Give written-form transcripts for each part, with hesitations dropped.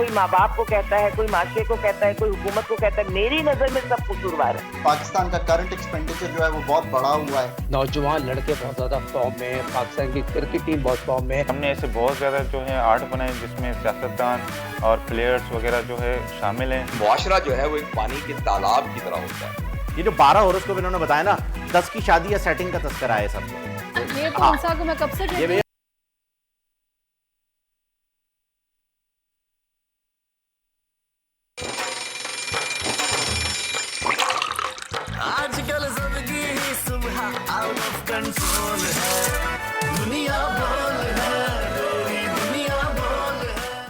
कोई माँ बाप को कहता है, कोई माशरे को कहता है, कोई हुकूमत को कहता है। मेरी नजर में सब कसूरवार है। पाकिस्तान का करंट एक्सपेंडिचर जो है वो बहुत बड़ा हुआ है। नौजवान लड़के बहुत ज्यादा फॉर्म में है, पाकिस्तान की क्रिकेट टीम बहुत फॉर्म में है। हमने ऐसे बहुत ज़्यादा जो है आर्ट बनाए जिसमें सियासतदान और प्लेयर्स वगैरह जो है शामिल हैं। मुआशरा जो है वो एक पानी के तालाब की तरह होता है। ये जो 12 होरोस्कोप इन्होंने बताया ना, 10 की शादी या सेटिंग का तस्करा है सब। ये कौन सा को मैं कब से कहती हूँ? आजकल जिंदगी ही सुबह आउट ऑफ कंट्रोल है, दुनिया बोल है, तेरी दुनिया बोल है।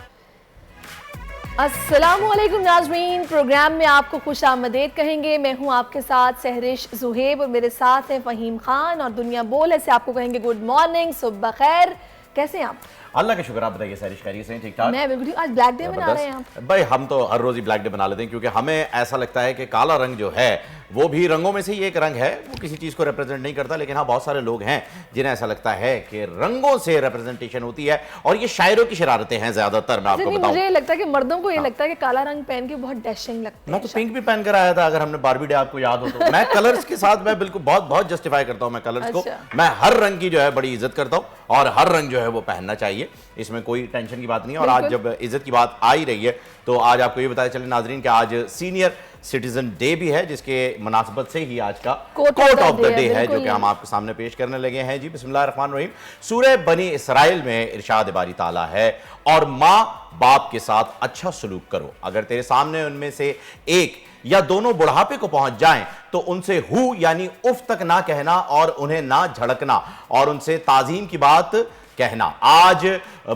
अस्सलामुअलैकुम नाज़रीन, प्रोग्राम में आपको खुश आमदेद कहेंगे। मैं हूं आपके साथ सहरिश जुहेब और मेरे साथ हैं फ़हीम खान। और दुनिया बोल से आपको कहेंगे गुड मॉर्निंग, सुबह खैर। कैसे हैं आप? अल्लाह का शुक्र, आप बताइए सैरिश खैरियत से ठीक ठाक? मैं बिल्कुल। आज ब्लैक डे मना रहे हैं आप? भाई हम तो हर रोज ही ब्लैक डे बना लेते हैं, क्योंकि हमें ऐसा लगता है कि काला रंग जो है वो भी रंगों में से ही एक रंग है। वो किसी चीज को रिप्रेजेंट नहीं करता, लेकिन हाँ बहुत सारे लोग हैं जिन्हें ऐसा लगता है कि रंगों से रिप्रेजेंटेशन होती है। और ये शायरों की शरारतें हैं ज्यादातर। मैं आपको बताऊं, मुझे लगता है कि मर्दों को ये लगता है कि काला रंग पहन के बहुत डैशिंग लगता है। मैं तो पिंक भी पहन कर आया था, अगर हमने बारबी डे आपको याद हो तो। मैं कलर्स के साथ मैं बिल्कुल बहुत जस्टिफाई करता हूँ मैं कलर्स को। मैं हर रंग की जो है बड़ी इज्जत करता हूँ और हर रंग जो है वो पहनना चाहिए, इसमें कोई टेंशन की बात नहीं है। और आज जब इज्जत की बात आ ही रही है तो आज आपको ये बताया चले नाजरीन कि आज सीनियर सिटीजन डे भी है, जिसके मुनासबत से ही आज का कोट ऑफ द डे है, जो कि हम आपके सामने पेश करने लगे हैं। जी बिस्मिल्लाहिर्रहमानिर्रहीम। सूरह बनी इसराइल में इरशाद बारी ताला है, और माँ बाप के साथ अच्छा सलूक करो। अगर तेरे सामने उनमें से एक या दोनों बुढ़ापे को पहुंच जाएं तो उनसे हु यानी उफ तक ना कहना और उन्हें ना झड़कना और उनसे ताजीम की बात कहना। आज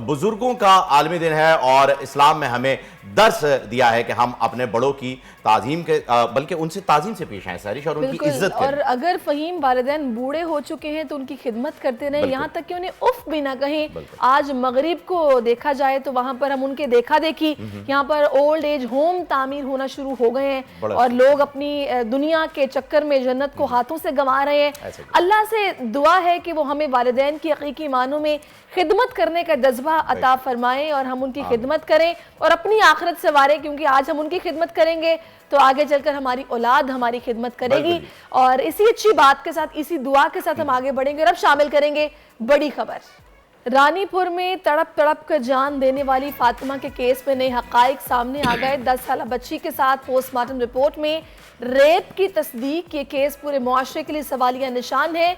बुजुर्गों का आलमी दिन है और इस्लाम में हमें दर्स दिया है कि हम अपने बड़ों की ताजीम के बल्कि उनसे ताजीम से पेश आए सैरिश, और उनकी इज्जत करें। और अगर फ़हीम वालिदैन बूढ़े हो चुके हैं तो उनकी खिदमत करते रहे, यहाँ तक कि उन्हें उफ भी ना कहें। आज मगरिब को देखा जाए तो वहां पर हम उनके देखा देखी यहाँ पर ओल्ड एज होम तामीर होना शुरू हो गए हैं और लोग अपनी दुनिया के चक्कर में जन्नत को हाथों से गंवा रहे हैं। अल्लाह से दुआ है कि वो हमें वालिदैन की हकीकी मानों में खिदमत करने का जज्बा अता फरमाएं और हम उनकी खिदमत करें और अपनी आखिरत संवारें, क्योंकि आज हम उनकी खिदमत करेंगे तो आगे चलकर हमारी औलाद हमारी खिदमत करेगी। और इसी अच्छी बात के साथ, इसी दुआ के साथ हम आगे बढ़ेंगे और अब शामिल करेंगे बड़ी खबर। रानीपुर में तड़प तड़प कर जान देने वाली फातिमा के केस में नए हकाइक सामने आ गए। 10 साल बच्ची के साथ पोस्टमार्टम रिपोर्ट में रेप की तस्दीक। ये केस पूरे मुआशरे के लिए सवालिया निशान है।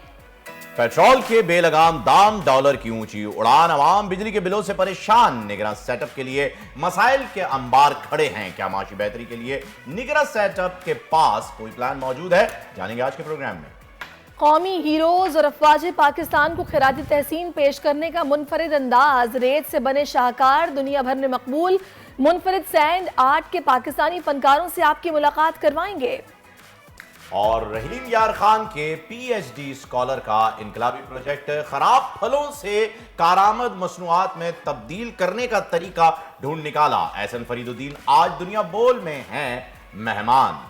पेट्रोल के बेलगाम दाम, डॉलर की ऊंची उड़ान, अवाम बिजली के बिलों से परेशान। निगरान सेटअप के लिए मसाइल के अंबार खड़े हैं। क्या माशी बेहतरी के लिए निगरान सेटअप के पास कोई प्लान मौजूद है? जानेंगे आज के प्रोग्राम में। कौमी हीरोज और अफवाज पाकिस्तान को खिराजी तहसीन पेश करने का मुनफरिद अंदाज। रेत से बने शाहकार दुनिया भर में मकबूल। मुनफरिद सैंड आर्ट के पाकिस्तानी फनकारों से आपकी मुलाकात करवाएंगे। और रहीम यार खान के पीएचडी स्कॉलर का इनकलाबी प्रोजेक्ट खराब फलों से कारामद मसनूआत में तब्दील करने का तरीका ढूंढ निकाला। एहसन फरीदुद्दीन आज दुनिया बोल में हैं मेहमान।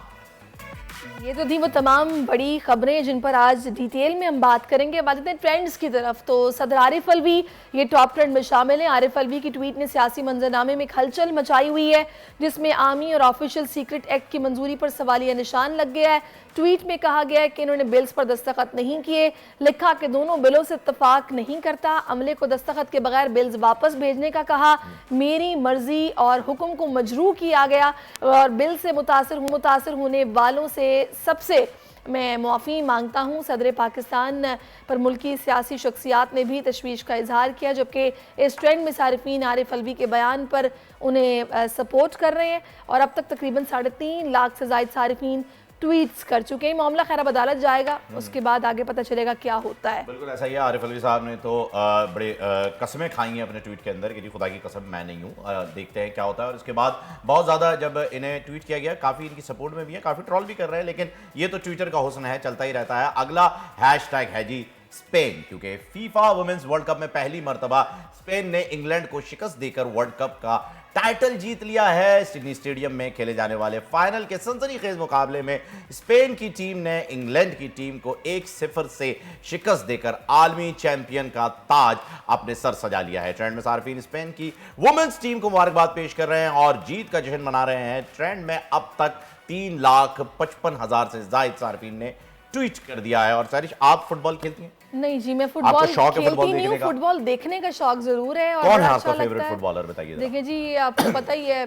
ये तो थी वो तमाम बड़ी खबरें जिन पर आज डिटेल में हम बात करेंगे। बात करते हैं ट्रेंड्स की तरफ, तो सदर आरिफ अलवी ये टॉप ट्रेंड में शामिल है। आरिफ अलवी की ट्वीट ने सियासी मंजरनामे में खलचल मचाई हुई है, जिसमें आर्मी और ऑफिशियल सीक्रेट एक्ट की मंजूरी पर सवालिया निशान लग गया है। ट्वीट में कहा गया है कि इन्होंने बिल्स पर दस्तखत नहीं किए। लिखा कि दोनों बिलों से इत्तफाक नहीं करता। अमले को दस्तखत के बगैर बिल्स वापस भेजने का कहा। मेरी मर्जी और हुक्म को मजरू किया गया और बिल से मुतासर होने वालों से सबसे मैं मुआफ़ी मांगता हूँ। सदर पाकिस्तान पर मुल्की सियासी शख्सियात ने भी तशवीश का इजहार किया, जबकि इस ट्रेंड में सारिफीन आरिफ अलवी के बयान पर उन्हें सपोर्ट कर रहे हैं और अब तक तकरीबन 3.5 लाख से ज़ायद सारिफीन ट्वीट्स कर चुके हैं। मामला खैर अदालत जाएगा, उसके बाद आगे पता चलेगा क्या होता है। बिल्कुल ऐसा ही है। आरिफ अलवी साहब ने तो बड़े कसमें खाई हैं अपने ट्वीट के अंदर कि जी खुदा की कसम मैं नहीं हूँ, देखते हैं क्या होता है। और उसके बाद बहुत ज़्यादा जब इन्हें ट्वीट किया गया, काफ़ी इनकी सपोर्ट में भी है, काफ़ी ट्रोल भी कर रहे हैं, लेकिन ये तो ट्विटर का हुस्न है, चलता ही रहता है। अगला हैशटैग है जी स्पेन, क्योंकि फीफा वुमेन्स वर्ल्ड कप में पहली मरतबा स्पेन ने इंग्लैंड को शिकस्त देकर वर्ल्ड कप का टाइटल जीत लिया है। सिडनी स्टेडियम में खेले जाने वाले फाइनल के सनसनीखेज मुकाबले में स्पेन की टीम ने इंग्लैंड की टीम को 1-0 से शिकस्त देकर आलमी चैंपियन का ताज अपने सर सजा लिया है। ट्रेंड में सार्फिन स्पेन की वुमेन्स टीम को मुबारकबाद पेश कर रहे हैं और जीत का जश्न मना रहे हैं। ट्रेंड में अब तक 3,55,000 से ज्यादा सार्फिन ने ट्वीट कर दिया है। और सारिश, आप फुटबॉल खेलती हैं? नहीं जी, मैं फुटबॉल खेलती नहीं हूँ, फुटबॉल देखने का शौक जरूर है। और कौन है अच्छा आपका फेवरेट लगता है। फुटबॉलर, बताइए। देखिए जी, आपको पता ही है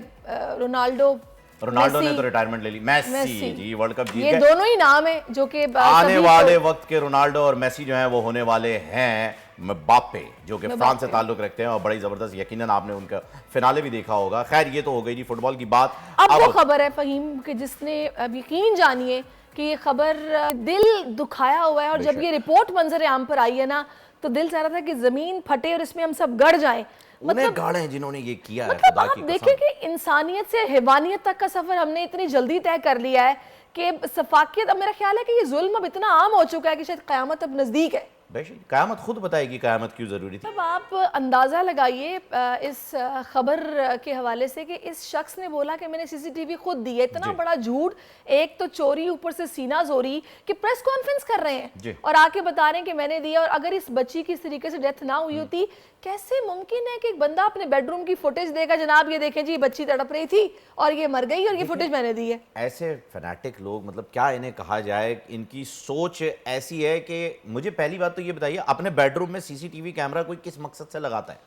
रोनाल्डो ने तो रिटायरमेंट ले ली। मेसी जी वर्ल्ड कप जीत ये गए। दोनों ही नाम है जो कि आने वाले वक्त के रोनाल्डो और मेसी जो हैं वो होने वाले हैं मबाप्पे, जो कि फ्रांस से ताल्लुक रखते हैं और बड़ी जबरदस्त, यकीनन आपने उनका फिनाले भी देखा होगा। खैर, ये तो हो गई जी फुटबॉल की बात। अब वो खबर है फहीम कि जिसने अब यकीन जानिए कि ये खबर दिल दुखाया हुआ है। और जब ये रिपोर्ट मंजर आम पर आई है ना, तो दिल चाह रहा था कि जमीन फटे और इसमें हम सब गड़ जाएं। मतलब गाड़े हैं जिन्होंने ये किया है। मतलब आप देखिए कि इंसानियत से हैवानियत तक का सफर हमने इतनी जल्दी तय कर लिया है कि सफाकियत, अब मेरा ख्याल है कि ये जुल्म अब इतना आम हो चुका है कि शायद क़यामत अब नजदीक है। बेशक क़यामत खुद बताएगी क़यामत क्यों जरूरी थी। अब आप अंदाज़ा लगाइए इस खबर के हवाले से कि इस शख्स ने बोला कि मैंने सीसीटीवी खुद दी है। इतना बड़ा झूठ, एक तो चोरी, ऊपर से सीना जोरी, कि प्रेस कॉन्फ्रेंस कर रहे हैं और आके बता रहे हैं कि मैंने दिया। और अगर इस बच्ची की इस तरीके से डेथ ना हुई होती, कैसे मुमकिन है कि एक बंदा अपने बेडरूम की फुटेज देगा, जनाब ये देखें जी बच्ची तड़प रही थी और ये मर गई और ये फुटेज मैंने दी है। ऐसे फैनेटिक लोग, मतलब क्या इन्हें कहा जाए, इनकी सोच ऐसी है कि मुझे पहली बात तो ये बताइए, अपने बेडरूम में सीसीटीवी कैमरा कोई किस मकसद से लगाता है?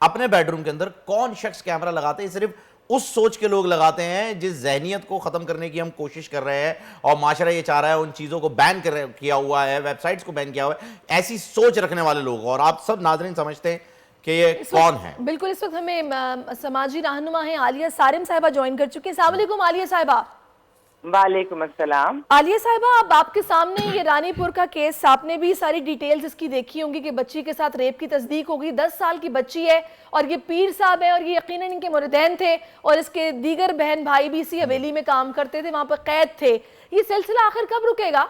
अपने बेडरूम के अंदर कौन शख्स कैमरा लगाते हैं? सिर्फ उस सोच के लोग लगाते हैं जिस जहनियत को खत्म करने की हम कोशिश कर रहे हैं और माशरा ये चाह रहा है उन चीजों को बैन किया हुआ है, वेबसाइट्स को बैन किया हुआ है। ऐसी सोच रखने वाले लोग, और आप सब नाज़रीन समझते हैं कि ये कौन है। बिल्कुल, इस वक्त हमें समाजी रहनुमा है आलिया सारिम साहिबा ज्वाइन कर चुकी है। अस्सलाम वालेकुम आलिया साहिबा। वालेकुम अस्सलाम। आलिया साहिबा, अब आपके सामने ये रानीपुर का केस, आपने भी सारी डिटेल्स इसकी देखी होंगी कि बच्ची के साथ रेप की तस्दीक हो गई। 10 साल की बच्ची है और ये पीर साहब है और ये यकीनन इनके मुरीदैन थे और इसके दीगर बहन भाई भी इसी हवेली में काम करते थे, वहां पर कैद थे। ये सिलसिला आखिर कब रुकेगा?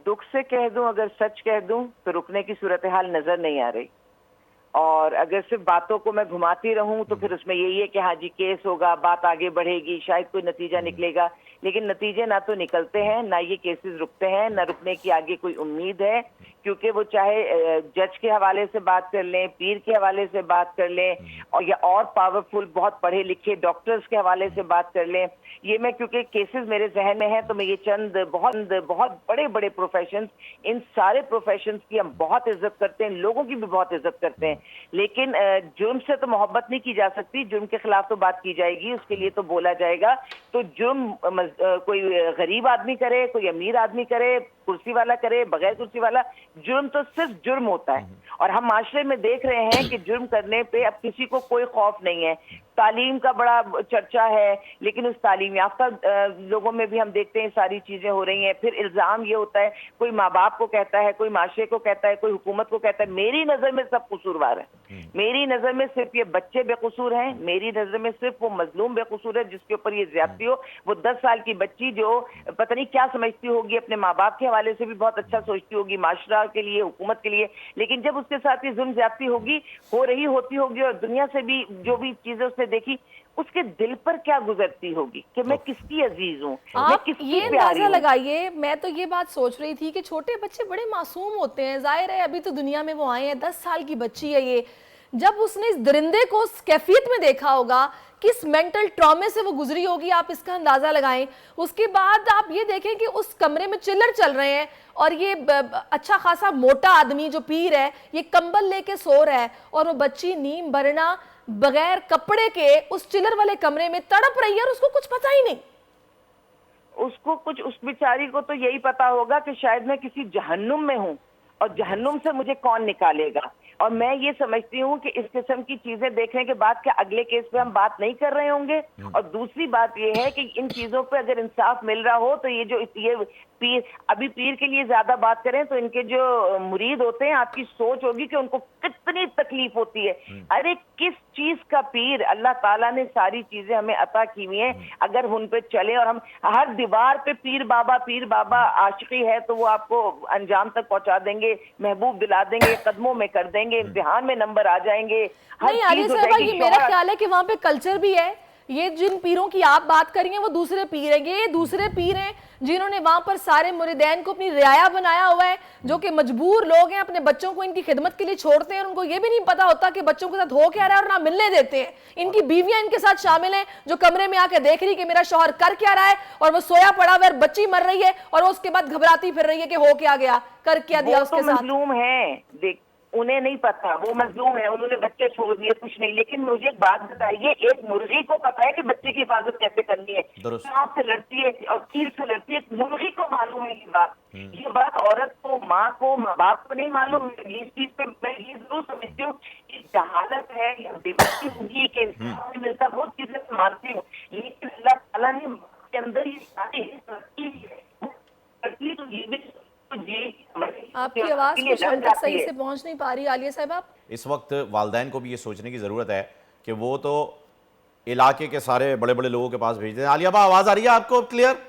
दुख से कह दूं, अगर सच कह दूं तो रुकने की सूरत हाल नजर नहीं आ रही। और अगर सिर्फ बातों को मैं घुमाती रहूं तो फिर उसमें यही है कि हाँ जी केस होगा, बात आगे बढ़ेगी, शायद कोई नतीजा निकलेगा। लेकिन नतीजे ना तो निकलते हैं, ना ये केसेस रुकते हैं, ना रुकने की आगे कोई उम्मीद है। क्योंकि वो चाहे जज के हवाले से बात कर लें, पीर के हवाले से बात कर लें, और या और पावरफुल बहुत पढ़े लिखे डॉक्टर्स के हवाले से बात कर लें, ये मैं क्योंकि केसेस मेरे जहन में हैं तो मैं ये चंद बहुत बड़े बड़े प्रोफेशंस, इन सारे प्रोफेशंस की हम बहुत इज्जत करते हैं, लोगों की भी बहुत इज्जत करते हैं। लेकिन जुर्म से तो मोहब्बत नहीं की जा सकती, जुर्म के खिलाफ तो बात की जाएगी, उसके लिए तो बोला जाएगा। तो जुर्म कोई गरीब आदमी करे, कोई अमीर आदमी करे, कुर्सी वाला करे, बगैर कुर्सी वाला, जुर्म तो सिर्फ जुर्म होता है। और हम माशरे में देख रहे हैं कि जुर्म करने पे अब किसी को कोई खौफ नहीं है। तालीम का बड़ा चर्चा है, लेकिन उस तालीम याफ्ता लोगों में भी हम देखते हैं सारी चीजें हो रही हैं। फिर इल्जाम ये होता है, कोई माँ बाप को कहता है, कोई माशरे को कहता है, कोई हुकूमत को कहता है मेरी नजर में सब कसूरवार है, मेरी नजर में सिर्फ ये बच्चे बेकसूर हैं, मेरी नजर में सिर्फ वो मजलूम बेकसूर है जिसके ऊपर ये ज्यादती हो। वो 10 साल की बच्ची जो पता नहीं क्या समझती होगी, अपने माँ बाप के हवाले से भी बहुत अच्छा सोचती होगी, माशरा के लिए, हुकूमत के लिए, लेकिन जब उसके साथ ये जुल्म ज्यादती होगी, हो रही होती होगी और दुनिया से भी जो भी चीजें उसने देखी, उसके दिल पर क्या गुजरती होगी कि मैं किसकी अजीज हूँ, मैं आप किसकी ये प्यारी अंदाजा हूँ। लगाइए, मैं तो ये बात सोच रही थी कि छोटे बच्चे बड़े मासूम होते हैं, जाहिर है अभी तो दुनिया में वो आए हैं, 10 साल की बच्ची है ये। जब उसने इस दरिंदे को उस कैफियत में देखा होगा, किस मेंटल ट्रॉमे से वो गुजरी होगी, आप इसका अंदाजा लगाएं। उसके बाद आप ये देखें कि उस कमरे में चिल्लर चल रहे हैं और ये अच्छा खासा मोटा आदमी जो पीर है, ये कंबल लेके सो रहा है और वो बच्ची नीम भरना बगैर कपड़े के उस चिल्लर वाले कमरे में तड़प रही है और उसको कुछ पता ही नहीं। उसको कुछ, उस बेचारी को तो यही पता होगा कि शायद मैं किसी जहन्नुम में हूँ और जहन्नुम से मुझे कौन निकालेगा। और मैं ये समझती हूँ कि इस किस्म की चीजें देखने के बाद क्या अगले केस पे हम बात नहीं कर रहे होंगे। और दूसरी बात ये है कि इन चीजों पे अगर इंसाफ मिल रहा हो तो ये पीर, अभी पीर के लिए ज्यादा बात करें तो इनके जो मुरीद होते हैं, आपकी सोच होगी कि उनको कितनी तकलीफ होती है। अरे किस चीज का पीर, अल्लाह ताला ने सारी चीजें हमें अता की हुई हैं, अगर उन पे चले और हम हर दीवार पे पीर बाबा आशिकी है तो वो आपको अंजाम तक पहुंचा देंगे, महबूब दिला देंगे, कदमों में कर देंगे, इम्तिहान में नंबर आ जाएंगे, हर नहीं आलिया चीज हो साहिबा, जाएगी। ये मेरा ख्याल है कि वहाँ पे कल्चर भी है। ये जिन पीरों की आप बात करेंगे वो दूसरे पीर हैं, ये दूसरे पीर हैं जिन्होंने वहां पर सारे मुरीदैन को अपनी रियाया बनाया हुआ है, जो कि मजबूर लोग हैं, अपने बच्चों को इनकी खिदमत के लिए छोड़ते हैं और उनको ये भी नहीं पता होता कि बच्चों के साथ हो क्या रहा है और ना मिलने देते हैं। इनकी बीवियां इनके साथ शामिल हैं जो कमरे में आके देख रही कि मेरा शौहर कर क्या रहा है, और वो सोया पड़ा हुआ है, बच्ची मर रही है और वो उसके बाद घबराती फिर रही है कि हो क्या गया, कर क्या दिया उसके साथ। मजलूम है, देख उन्हें नहीं पता, वो मजलूम है, उन्होंने बच्चे छोड़ दिए, कुछ नहीं। लेकिन मुझे एक बात बताइए, एक मुर्गी को पता है कि बच्चे की हिफाजत कैसे करनी है, सांप से लड़ती है और कील से लड़ती है, मुर्गी को मालूम है ये बात औरत को, माँ को, माँ बाप को नहीं मालूम है। इस चीज पे मैं ये जरूर समझती हूँ कि जहालत है या बेबसी होगी के मिलता, बहुत चीजें मानती हूँ, लेकिन अल्लाह ताला ने के अंदर ये सारी तो ये भी आपकी आवाज कुछ हम तक सही से पहुंच नहीं पा रही आलिया साहिबा। इस वक्त वालिदैन को भी ये सोचने की ज़रूरत है कि वो तो इलाके के सारे बड़े बड़े लोगों के पास भेजते हैं। आलिया बा, आवाज़ आ रही है आपको क्लियर?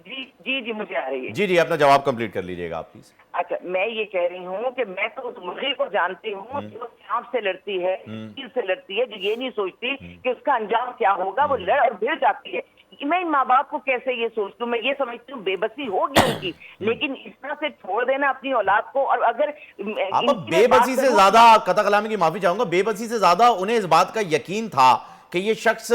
जी मुझे आ रही है। जी अपना जवाब कंप्लीट कर लीजिएगा आप प्लीज। अच्छा, मैं ये कह रही हूँ कि मैं तो उस मुर्गी को जानती हूँ जो सांप से लड़ती है, कील से लड़ती है, जो ये नहीं सोचती कि उसका अंजाम क्या होगा, वो लड़ और भिड़ जाती है। मैं इन माँ बाप को कैसे ये सोच लूं, मैं ये समझती हूँ बेबसी होगी उनकी, लेकिन इस तरह से छोड़ देना अपनी औलाद को। और अगर आप बेबसी से ज्यादा, कता कलामी की माफी चाहूंगा, बेबसी से ज्यादा उन्हें इस बात का यकीन था कि ये शख्स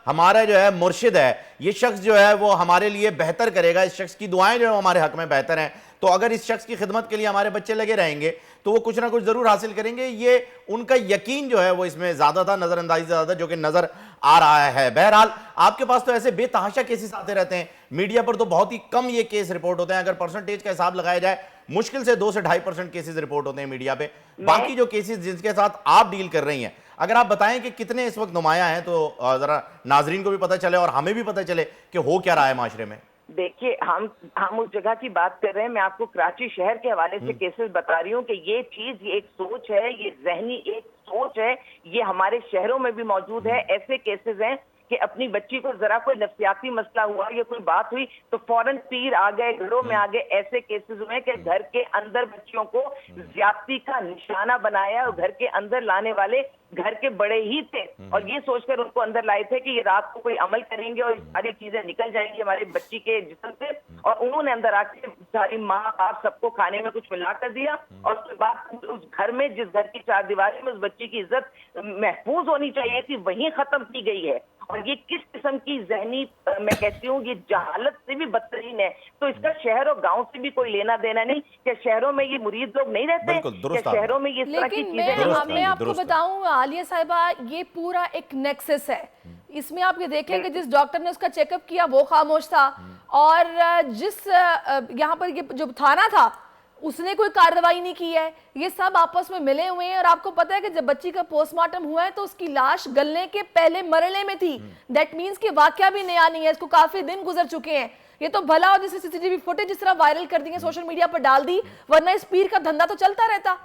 हमारा जो है मुर्शिद है, ये शख्स जो है वो हमारे लिए बेहतर करेगा, इस शख्स की दुआएं जो है हमारे हक में बेहतर हैं, तो अगर इस शख्स की खिदमत के लिए हमारे बच्चे लगे रहेंगे तो वो कुछ ना कुछ जरूर हासिल करेंगे। ये उनका यकीन जो है वो इसमें ज्यादा था, नजरअंदाजी से ज्यादा, जो कि नजर आ रहा है। बहरहाल आपके पास तो ऐसे बेतहाशा केसेस आते रहते हैं, मीडिया पर तो बहुत ही कम ये केस रिपोर्ट होते हैं। अगर परसेंटेज का हिसाब लगाया जाए मुश्किल से 2 से 2.5% केसेस रिपोर्ट होते हैं मीडिया पे। बाकी जो केसेस जिनके साथ आप डील कर रही हैं, अगर आप बताएं कि कितने इस वक्त नुमाया हैं तो जरा नाजरीन को भी पता चले और हमें भी पता चले कि हो क्या रहा है माशरे में। देखिए, हम उस जगह की बात कर रहे हैं, मैं आपको कराची शहर के हवाले से केसेस बता रही हूँ कि ये चीज, ये एक सोच है, ये जहनी एक सोच है, ये हमारे शहरों में भी मौजूद है। ऐसे केसेस हैं कि अपनी बच्ची को जरा कोई नफ्सियाती मसला हुआ या कोई बात हुई तो फौरन पीर आ गए, घरों में आ गए। ऐसे केसेस हुए कि घर के अंदर बच्चियों को ज्यादती का निशाना बनाया और घर के अंदर लाने वाले घर के बड़े ही थे और ये सोचकर उनको अंदर लाए थे कि ये रात को कोई अमल करेंगे और सारी चीजें निकल जाएंगी हमारी बच्ची के जिस्म से। और उन्होंने अंदर आके सारी माँ बाप सबको खाने में कुछ मिला कर दिया और उसके बाद उस घर में, जिस घर की 4 दीवारी में उस बच्ची की इज्जत महफूज होनी चाहिए थी, वहीं खत्म की गई है। और ये किस किस्म की जहनी, मैं कहती हूँ ये जहालत से भी बदतरीन है। तो इसका शहर और गांव से भी कोई लेना देना नहीं। क्या शहरों में ये मुरीद लोग नहीं रहते? क्या शहरों में ये तरह की चीजें? मैं आपको बताऊं आलिया साहिबा, ये पूरा एक नेक्सस है। इसमें आप ये देखेंगे जिस डॉक्टर ने उसका चेकअप किया वो खामोश था और जिस यहाँ पर ये जो थाना था उसने कोई कार्रवाई नहीं की है। ये सब आपस में मिले हुए हैं और आपको पता है कि जब बच्ची का पोस्टमार्टम हुआ है तो उसकी लाश गलने के पहले मरले में थी। दैट मीन्स कि वाकया भी नया नहीं है, इसको काफी दिन गुजर चुके हैं। ये तो भला और जैसे सीसीटीवी फुटेज जिस तरह वायरल कर दी है, सोशल मीडिया पर डाल दी, वरना इस पीर का धंधा तो चलता रहता।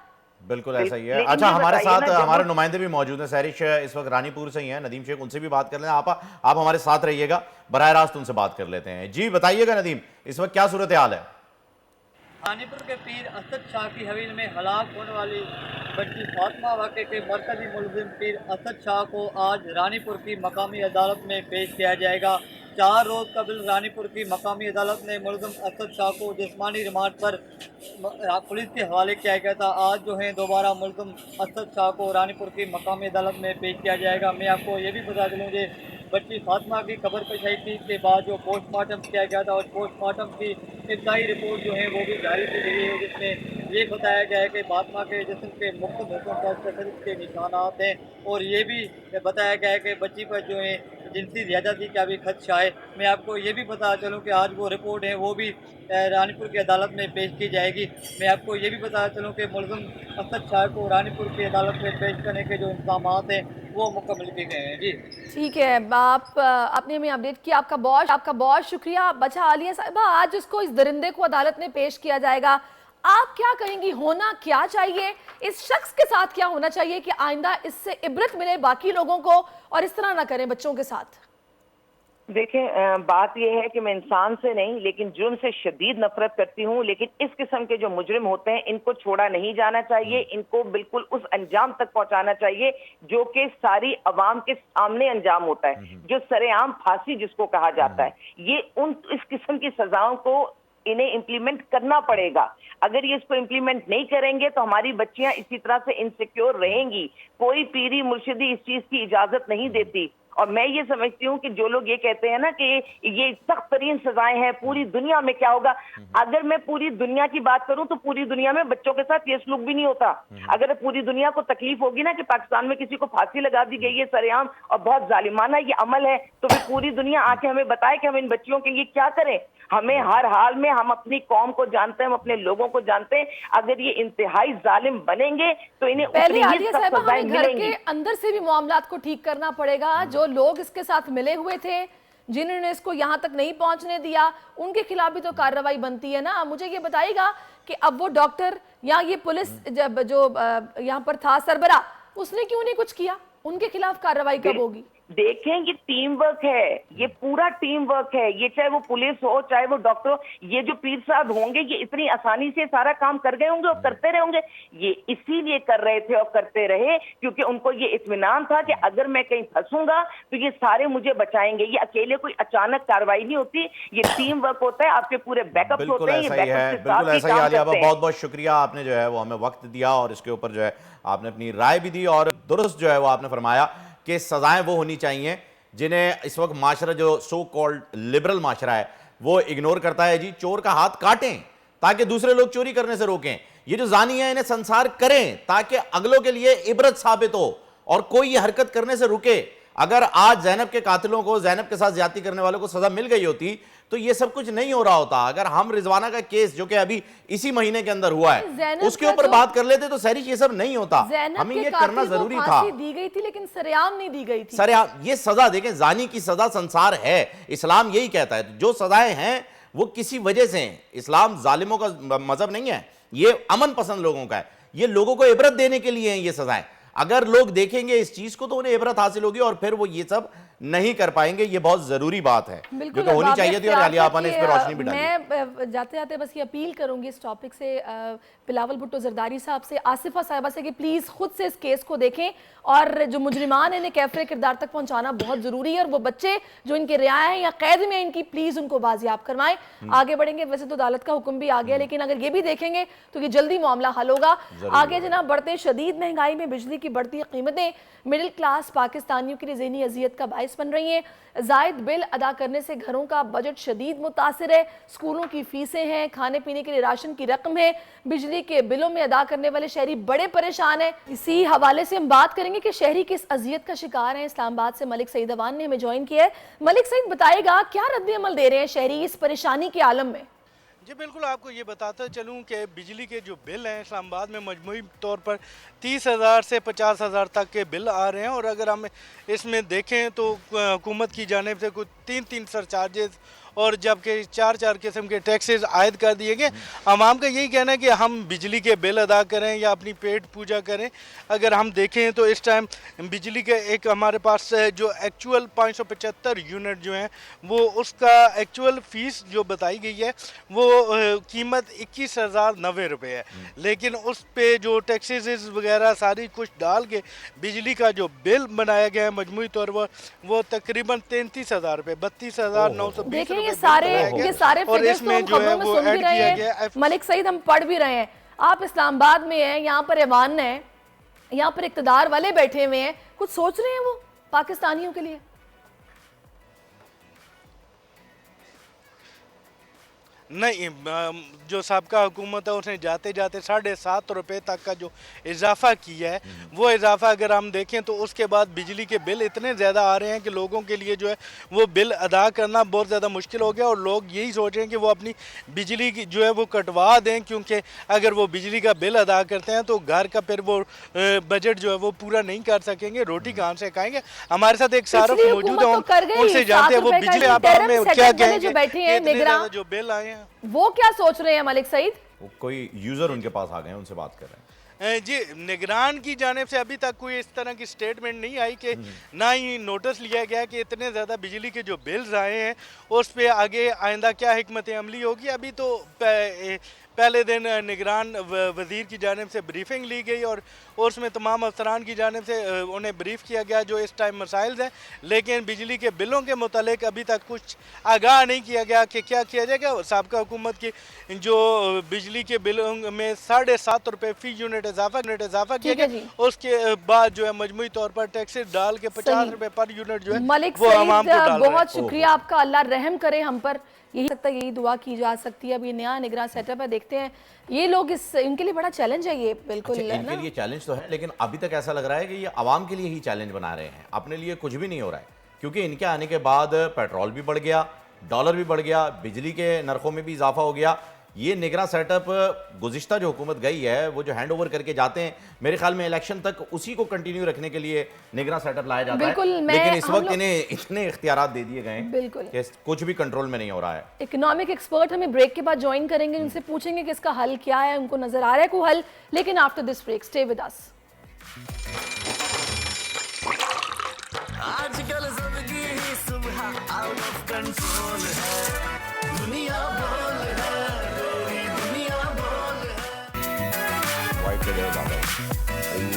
बिल्कुल ऐसा ही है। अच्छा, हमारे साथ हमारे नुमाइंदे भी मौजूद हैं। सहरिश इस वक्त रानीपुर से ही हैं, नदीम शेख, उनसे भी बात कर लें। आप हमारे साथ रहिएगा, बराह रास्त उनसे बात कर लेते हैं। जी बताइएगा नदीम, इस वक्त क्या सूरत हाल है? रानीपुर के पीर असद शाह की हवेली में हलाक होने वाली बच्ची फातिमा वाक़े के मरकजी मुलजिम पीर असद शाह को आज रानीपुर की मकामी अदालत में पेश किया जाएगा। 4 रोज़ कबल रानीपुर की मकामी अदालत ने मुलजिम असद शाह को जिस्मानी रिमांड पर पुलिस के हवाले किया गया था। आज जो है दोबारा मुलजिम असद शाह को रानीपुर की मकामी अदालत में पेश किया जाएगा। मैं आपको ये भी बता दूँ कि बच्ची फातिमा की कब्र कशाई के बाद जो पोस्टमार्टम किया गया था और पोस्टमार्टम की इब्तदाई रिपोर्ट जो है वो भी जारी की गई है, जिसमें ये बताया गया है कि फातिमा के जिस्म के मुख्तलिफ हिस्सों पर तशद्दुद के निशानात हैं और ये भी बताया गया है कि बच्ची पर जो है जिनसी ज़्यादती का भी खदशा है। मैं आपको ये भी बता चलूँ कि आज वो रिपोर्ट है वो भी रानीपुर की अदालत में पेश की जाएगी। मैं आपको ये भी बता चलूँ कि मुलज़िम असद शाह को रानीपुर की अदालत में पेश करने के जो इंतज़ामात हैं वो मुकम्मल किए गए हैं। जी ठीक है, आपने हमें अपडेट किया, आपका बहुत शुक्रिया। बचा आलिया साहिबा, आज उसको, इस दरिंदे को अदालत में पेश किया जाएगा, आप क्या कहेंगी, होना क्या चाहिए, इस शख्स के साथ क्या होना चाहिए कि आइंदा इससे इबरत मिले बाकी लोगों को और इस तरह ना करें बच्चों के साथ? देखें, बात यह है कि मैं इंसान से नहीं लेकिन जुर्म से शदीद नफरत करती हूँ, लेकिन इस किस्म के जो मुजरिम होते हैं इनको छोड़ा नहीं जाना चाहिए, इनको बिल्कुल उस अंजाम तक पहुंचाना चाहिए जो कि सारी अवाम के सामने अंजाम होता है, जो सरेआम फांसी जिसको कहा जाता है। ये इस किस्म की सजाओं को इन्हें इम्प्लीमेंट करना पड़ेगा। अगर ये इसको इम्प्लीमेंट नहीं करेंगे तो हमारी बच्चियां इसी तरह से इनसिक्योर रहेंगी। कोई पीरी मुर्शिदी इस चीज की इजाजत नहीं देती। और मैं ये समझती हूँ कि जो लोग ये कहते हैं ना कि ये सख्त तरीन सजाएं हैं, पूरी दुनिया में क्या होगा, अगर मैं पूरी दुनिया की बात करूं तो पूरी दुनिया में बच्चों के साथ ये सलूक भी नहीं होता। अगर पूरी दुनिया को तकलीफ होगी ना कि पाकिस्तान में किसी को फांसी लगा दी गई है सरेआम और बहुत जालिमाना ये अमल है, तो फिर पूरी दुनिया आके हमें बताए कि हम इन बच्चियों के लिए क्या करें। हमें हर हाल में, हम अपनी कौम को जानते हैं, हम अपने लोगों को जानते हैं, अगर ये इंतहाई जालिम बनेंगे तो इन्हें पहले आलिया साहिबा, हमें घर के अंदर से भी मामलात को ठीक करना पड़ेगा। जो लोग इसके साथ मिले हुए थे, जिन्होंने इसको यहाँ तक नहीं पहुंचने दिया, उनके खिलाफ भी तो कार्रवाई बनती है ना। मुझे ये बताइएगा कि अब वो डॉक्टर या ये पुलिस जब जो यहाँ पर था सरबरा, उसने क्यों नहीं कुछ किया? उनके खिलाफ कार्रवाई कब होगी? देखें, ये टीम वर्क है, ये पूरा टीम वर्क है। ये चाहे वो पुलिस हो, चाहे वो डॉक्टर हो, ये जो पीर साहब होंगे ये इतनी आसानी से सारा काम कर गए होंगे और करते रहे होंगे। ये इसीलिए कर रहे थे और करते रहे क्योंकि उनको ये इत्मीनान था कि अगर मैं कहीं फंसूंगा तो ये सारे मुझे बचाएंगे। ये अकेले कोई अचानक कार्रवाई नहीं होती, ये टीम वर्क होता है, आपके पूरे बैकअप होते हैं। बिल्कुल ऐसा ही आलिया, बहुत बहुत शुक्रिया, आपने जो है वो हमें वक्त दिया और इसके ऊपर जो है आपने अपनी राय भी दी और दुरुस्त जो है वो आपने फरमाया कि सजाएं वो होनी चाहिए जिन्हें इस वक्त माशरा, जो सो कॉल्ड लिबरल माशरा है, वो इग्नोर करता है। जी, चोर का हाथ काटें ताकि दूसरे लोग चोरी करने से रोकें। ये जो जानी है इन्हें संसार करें ताकि अगलों के लिए इबरत साबित हो और कोई ये हरकत करने से रुके। अगर आज जैनब के कातिलों को, जैनब के साथ ज्यादती करने वालों को सजा मिल गई होती तो ये सब कुछ नहीं हो रहा होता। अगर हम रिजवाना का केस जो कि अभी इसी महीने के अंदर हुआ है उसके ऊपर बात कर लेते तो सहरी ये सब नहीं होता। हमें ये करना जरूरी था। दी गई थी लेकिन सरेआम नहीं दी गई थी। सरेआम ये सजा देखें, जानी की सजा संसार है, इस्लाम यही कहता है। जो सजाएं हैं वो किसी वजह से हैं। इस्लाम जालिमों का मजहब नहीं है, ये अमन पसंद लोगों का है। ये लोगों को इबरत देने के लिए हैं ये सजाएं। अगर लोग देखेंगे इस चीज को तो उन्हें इबरत हासिल होगी और फिर वो ये सब नहीं कर पाएंगे। ये बहुत जरूरी बात है जो कि होनी चाहिए थी और आलिया आपा ने इस पर रोशनी भी डाली। मैं जाते जाते बस ये अपील करूंगी इस टॉपिक से बिलावल भुट्टो जरदारी साहब से, आसिफा साहिबा से कि प्लीज खुद से इस केस को देखें और जो मुजरिमान इन्हें कैफरे किरदार तक पहुंचाना बहुत जरूरी है और वो बच्चे जो इनके रियाया हैं या कैद में इनकी, प्लीज उनको बाजियाब करवाएं। आगे बढ़ेंगे, वैसे तो अदालत का हुक्म भी आ गया लेकिन अगर ये भी देखेंगे तो ये जल्दी मामला हल होगा। आगे जनाब बढ़ते, शदीद महंगाई में बिजली की बढ़ती कीमतें मिडिल क्लास पाकिस्तानियों के लिए ज़हनी अजियत का बायस बन रही हैं। जायद बिल अदा करने से घरों का बजट शदीद मुतासिर है। स्कूलों की फीसें हैं, खाने पीने के लिए राशन की रकम है, बिजली के बिलों में अदा करने वाले शहरी बड़े परेशान हैं। इसी हवाले से हम बात करेंगे कि शहरी किस अजियत का शिकार हैं। इस्लामाबाद से मलिक सईद अवान ने हमें ज्वाइन किया है। मलिक सईद, बताएगा क्या रद्द-ए-अमल दे रहे हैं शहरी इस परेशानी के आलम में? जी बिल्कुल, आपको ये बताता चलूँ कि बिजली के जो बिल हैं इस्लामाबाद में मजमूई तौर पर 30,000 से 50,000 तक के बिल आ रहे हैं और अगर हम इसमें देखें तो हुकूमत की जानिब से कुछ 3 सरचार्जेस और जबकि 4 किस्म के टैक्सेस आयद कर दिए गए। आवाम का यही कहना है कि हम बिजली के बिल अदा करें या अपनी पेट पूजा करें। अगर हम देखें तो इस टाइम बिजली के एक हमारे पास जो एक्चुअल 575 यूनिट जो हैं वो उसका एक्चुअल फ़ीस जो बताई गई है वो कीमत 21,090 रुपये है, लेकिन उस पे जो टैक्सेस वगैरह सारी कुछ डाल के बिजली का जो बिल बनाया गया है मजमूई तौर पर वो तकरीबन 33,000 रुपये, 32,920 ये सारे फिगर्स तो हम खबरों में सुन भी रहे हैं। मलिक सईद, हम पढ़ भी रहे हैं। आप इस्लामाबाद में हैं, यहाँ पर ऐवान है, यहाँ पर इक़्तिदार वाले बैठे हुए हैं, कुछ सोच रहे हैं वो पाकिस्तानियों के लिए? नहीं, जो सबका हुकूमत है उसने जाते जाते 7.5 रुपये तक का जो इजाफा किया है, वो इजाफा अगर हम देखें तो उसके बाद बिजली के बिल इतने ज़्यादा आ रहे हैं कि लोगों के लिए जो है वो बिल अदा करना बहुत ज़्यादा मुश्किल हो गया। और लोग यही सोच रहे हैं कि वो अपनी बिजली की जो है वो कटवा दें, क्योंकि अगर वो बिजली का बिल अदा करते हैं तो घर का फिर वो बजट जो है वो पूरा नहीं कर सकेंगे, रोटी कहाँ से खाएंगे। हमारे साथ एक सारफ मौजूद है, उनसे जानते हैं वो बिजली आप में क्या कहेंगे, जो बिल आए हैं वो क्या सोच रहे हैं मलिक सईद? कोई यूजर उनके पास आ गए हैं, उनसे बात कर रहे हैं। जी, निगरान की जानिब से अभी तक कोई इस तरह की स्टेटमेंट नहीं आई कि ना ही नोटिस लिया गया कि इतने ज़्यादा बिजली के जो बिल्स आए हैं उस पे आगे आइंदा क्या हिकमत अमली होगी। अभी तो पहले दिन निगरान वज़ीर की जानिब से ब्रीफिंग ली गई और उसमें तमाम अफसरान की जानिब से उन्हें ब्रीफ किया गया जो इस टाइम मसाइल हैं, लेकिन बिजली के बिलों के मुतालिक अभी तक कुछ आगाह नहीं किया गया कि क्या किया जाएगा। साबिक़ा हुकूमत की जो बिजली के बिलों में 7.5 रुपये फ़ी यूनिट इजाफा किया गया, उसके बाद जो है मजमूई तौर पर टैक्सेस डाल के 50 रुपये पर यूनिट जो है वो आवाम को डाल रहे हैं। बहुत शुक्रिया आपका, अल्लाह रहम करे हम पर, यही सकता है, यही दुआ की जा सकती है। अब ये नया निगरान सेटअप है, देखते हैं ये लोग इनके लिए बड़ा चैलेंज है ये, बिल्कुल इनके लिए चैलेंज तो है, लेकिन अभी तक ऐसा लग रहा है कि ये आवाम के लिए ही चैलेंज बना रहे हैं, अपने लिए कुछ भी नहीं हो रहा है। क्योंकि इनके आने के बाद पेट्रोल भी बढ़ गया, डॉलर भी बढ़ गया, बिजली के नरखों में भी इजाफा हो गया। ये निगरान सेटअप गुज़िश्ता जो हुकूमत गई है, वो जो हैंड ओवर करके जाते हैं, मेरे ख्याल में इलेक्शन तक उसी को कंटिन्यू रखने के लिए निगरान सेटअप लाया जाता है। लेकिन इस वक्त इन्हें इतने इख्तियारात दे दिए गए हैं बिल्कुल कि कुछ भी कंट्रोल में नहीं हो रहा है। इकोनॉमिक एक्सपर्ट हमें ब्रेक के बाद ज्वाइन करेंगे, उनसे पूछेंगे कि इसका हल क्या है, उनको नजर आ रहा है कोई हल, लेकिन after this break stay with us. आजकल जिंदगी ही सुबह आउट ऑफ कंट्रोल है, दुनिया बोल है, पूरी दुनिया बोल है।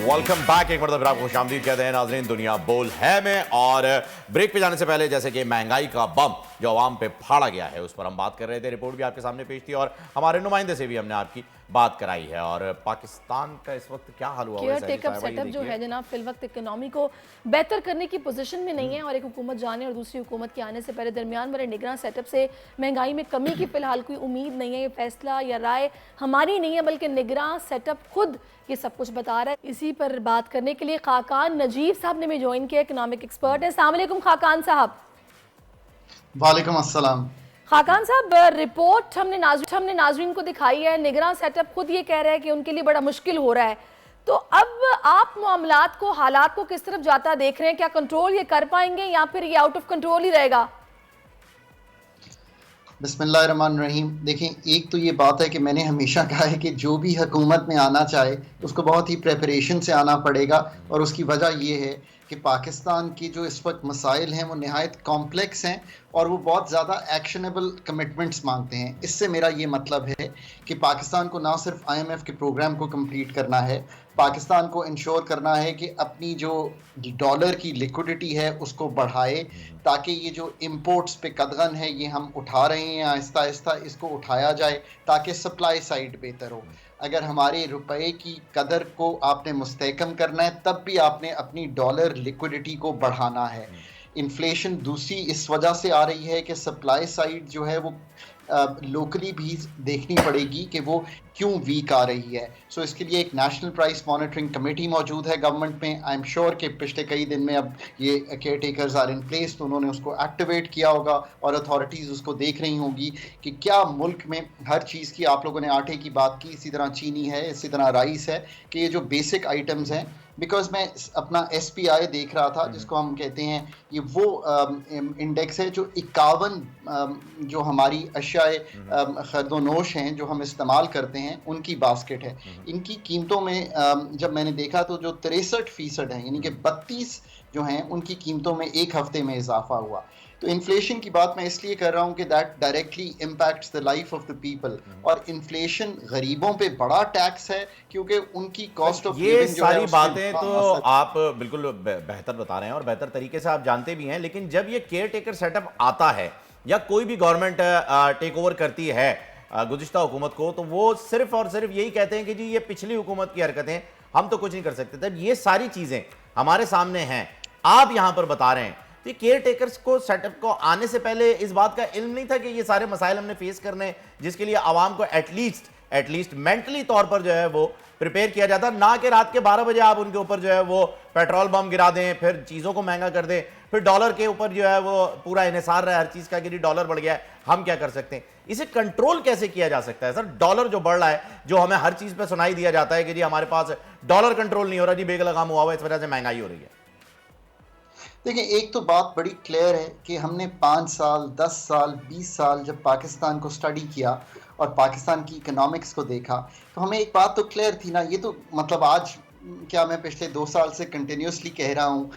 वेलकम बैक, एक बार फिर आपको खुशामदीद कहते हैं नाज़रीन, दुनिया बोल है में। और ब्रेक पे जाने से पहले जैसे कि महंगाई का बम जो आवाम पे फाड़ा गया है उस पर हम बात कर रहे थे, रिपोर्ट भी आपके सामने पेश थी और हमारे नुमाइंदे से भी हमने आपकी बात कराई है। और पाकिस्तान का इस वक्त क्या हाल हुआ है? केयर टेकअप सेटअप जो है जनाब फिल वक्त इकोनॉमी को बेहतर करने की पोजीशन में नहीं है, और एक हुकूमत जाने और दूसरी हुकूमत के आने से पहले दरमियान वाले निगरान सेटअप से महंगाई में कमी की फिलहाल कोई उम्मीद नहीं है। ये फैसला या राय हमारी नहीं है, बल्कि निगरान सेटअप खुद ये सब कुछ बता रहा है। इसी पर बात करने के लिए खाकान नजीब साहब ने हमें ज्वाइन किया, इकोनॉमिक एक्सपर्ट है। अस्सलाम वालेकुम खाकान साहब। वालेकुम अस्सलाम। खाकान साहब, रिपोर्ट हमने नाज़रीन को दिखाई है, निगरान सेटअप खुद ये कह रहा है कि उनके लिए बड़ा मुश्किल हो रहा है, तो अब आप मामलात को, हालात को किस तरफ जाता देख रहे हैं? क्या कंट्रोल ये कर पाएंगे या फिर ये आउट ऑफ कंट्रोल ही रहेगा? बिस्मिल्लाहिर्रहमानिर्रहीम। देखें, एक तो ये बात है कि मैंने हमेशा कहा है कि जो भी हुकूमत में आना चाहे उसको बहुत ही प्रेपरेशन से आना पड़ेगा, और उसकी वजह ये है कि पाकिस्तान की जो इस वक्त मसाइल हैं वो नहायत कॉम्प्लेक्स हैं और वो बहुत ज़्यादा एक्शनेबल कमिटमेंट्स मांगते हैं। इससे मेरा ये मतलब है कि पाकिस्तान को ना सिर्फ IMF के प्रोग्राम को कंप्लीट करना है, पाकिस्तान को इंश्योर करना है कि अपनी जो डॉलर की लिक्विडिटी है उसको बढ़ाए, ताकि ये जो इंपोर्ट्स पे कदगन है ये हम उठा रहे हैं, आहिस्ता आहिस्ता इसको उठाया जाए ताकि सप्लाई साइड बेहतर हो। अगर हमारे रुपए की कदर को आपने मुस्तहकम करना है, तब भी आपने अपनी डॉलर लिक्विडिटी को बढ़ाना है। इन्फ्लेशन दूसरी इस वजह से आ रही है कि सप्लाई साइड जो है वो लोकली भी देखनी पड़ेगी कि वो क्यों वीक आ रही है। सो इसके लिए एक नेशनल प्राइस मॉनिटरिंग कमेटी मौजूद है गवर्नमेंट में। आई एम श्योर कि पिछले कई दिन में अब ये caretakers are in place, तो उन्होंने उसको एक्टिवेट किया होगा और अथॉरिटीज़ उसको देख रही होंगी कि क्या मुल्क में हर चीज़ की, आप लोगों ने आटे की बात की, इसी तरह चीनी है, इसी तरह राइस है, कि ये जो बेसिक आइटम्स हैं, बिकॉज मैं अपना SPI देख रहा था जिसको हम कहते हैं, ये वो इंडेक्स है जो 51 जो हमारी अशियाए खरीदोनोश हैं जो हम इस्तेमाल करते हैं उनकी बास्केट है। इनकी कीमतों में जब मैंने देखा तो जो 63% है, यानी कि 32 जो हैं उनकी कीमतों में एक हफ्ते में इजाफा हुआ। तो इन्फ्लेशन की बात मैं इसलिए कर रहा हूँ कि that directly impacts the life of the people, और इन्फ्लेशन गरीबों पे बड़ा टैक्स है क्योंकि उनकी कॉस्ट ऑफ ये सारी बातें तो आप बिल्कुल बेहतर बता रहे हैं और बेहतर तरीके से आप जानते भी हैं, लेकिन जब ये केयर टेकर सेटअप आता है या कोई भी गवर्नमेंट टेक ओवर करती है गुज़िश्ता हुकूमत को, तो वो सिर्फ और सिर्फ यही कहते हैं कि जी ये पिछली हुकूमत की हरकतें, हम तो कुछ नहीं कर सकते। तब ये सारी चीज़ें हमारे सामने हैं, आप यहाँ पर बता रहे हैं तो ये केयर टेकर्स को सेटअप को आने से पहले इस बात का इल्म नहीं था कि ये सारे मसाइल हमने फेस करने, जिसके लिए आवाम को एटलीस्ट मेंटली तौर पर जो है वो प्रिपेयर किया जाता, ना कि रात के 12 बजे आप उनके ऊपर जो है वो पेट्रोल बम गिरा दें, फिर चीज़ों को महंगा कर दें, फिर डॉलर के ऊपर जो है वो पूरा इन्हिसार रहा है हर चीज़ का कि डॉलर बढ़ गया है, हम क्या कर सकते हैं। इसे कंट्रोल कैसे किया जा सकता है सर? डॉलर जो बढ़ रहा है, जो हमें हर चीज़ पे सुनाई दिया जाता है कि जी हमारे पास डॉलर कंट्रोल नहीं हो रहा, जी बेगलगाम हुआ हुआ, इस वजह से महंगाई हो रही है। देखिए, एक तो बात बड़ी क्लियर है कि हमने 5 साल, 10 साल, 20 साल जब पाकिस्तान को स्टडी किया और पाकिस्तान की इकोनॉमिक्स को देखा, तो हमें एक बात तो क्लियर थी ना, ये तो मतलब आज क्या मैं पिछले 2 साल से कंटिन्यूसली कह रहा हूँ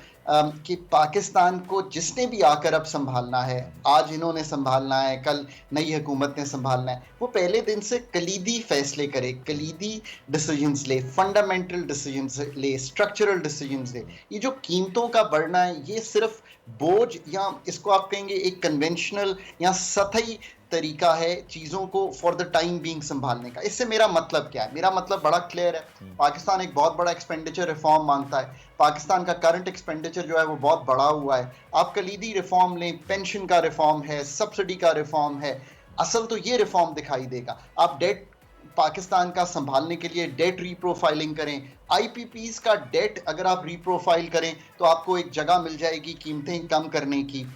कि पाकिस्तान को जिसने भी आकर अब संभालना है, आज इन्होंने संभालना है, कल नई हुकूमत ने संभालना है, वो पहले दिन से कलीदी फैसले करे, कलीदी डिसीजंस ले, फंडामेंटल डिसीजंस ले, स्ट्रक्चरल डिसीजंस ले। ये जो कीमतों का बढ़ना है, ये सिर्फ बोझ या इसको आप कहेंगे एक कन्वेंशनल या सतही तरीका है चीज़ों को फॉर द टाइम बीइंग संभालने का। इससे मेरा मतलब क्या है? मेरा मतलब बड़ा क्लियर है। पाकिस्तान एक बहुत बड़ा एक्सपेंडिचर रिफॉर्म मांगता है। पाकिस्तान का करंट एक्सपेंडिचर जो है वो बहुत बड़ा हुआ है। आप कलीदी रिफॉर्म लें, पेंशन का रिफॉर्म है, सब्सिडी का रिफॉर्म है, असल तो ये रिफॉर्म दिखाई देगा। आप डेट पाकिस्तान का संभालने के लिए डेट रीप्रोफाइलिंग करें, आईपीपीज का डेट अगर आप रीप्रोफाइल करें तो आपको एक जगह मिल जाएगी कीमतें कम करने की।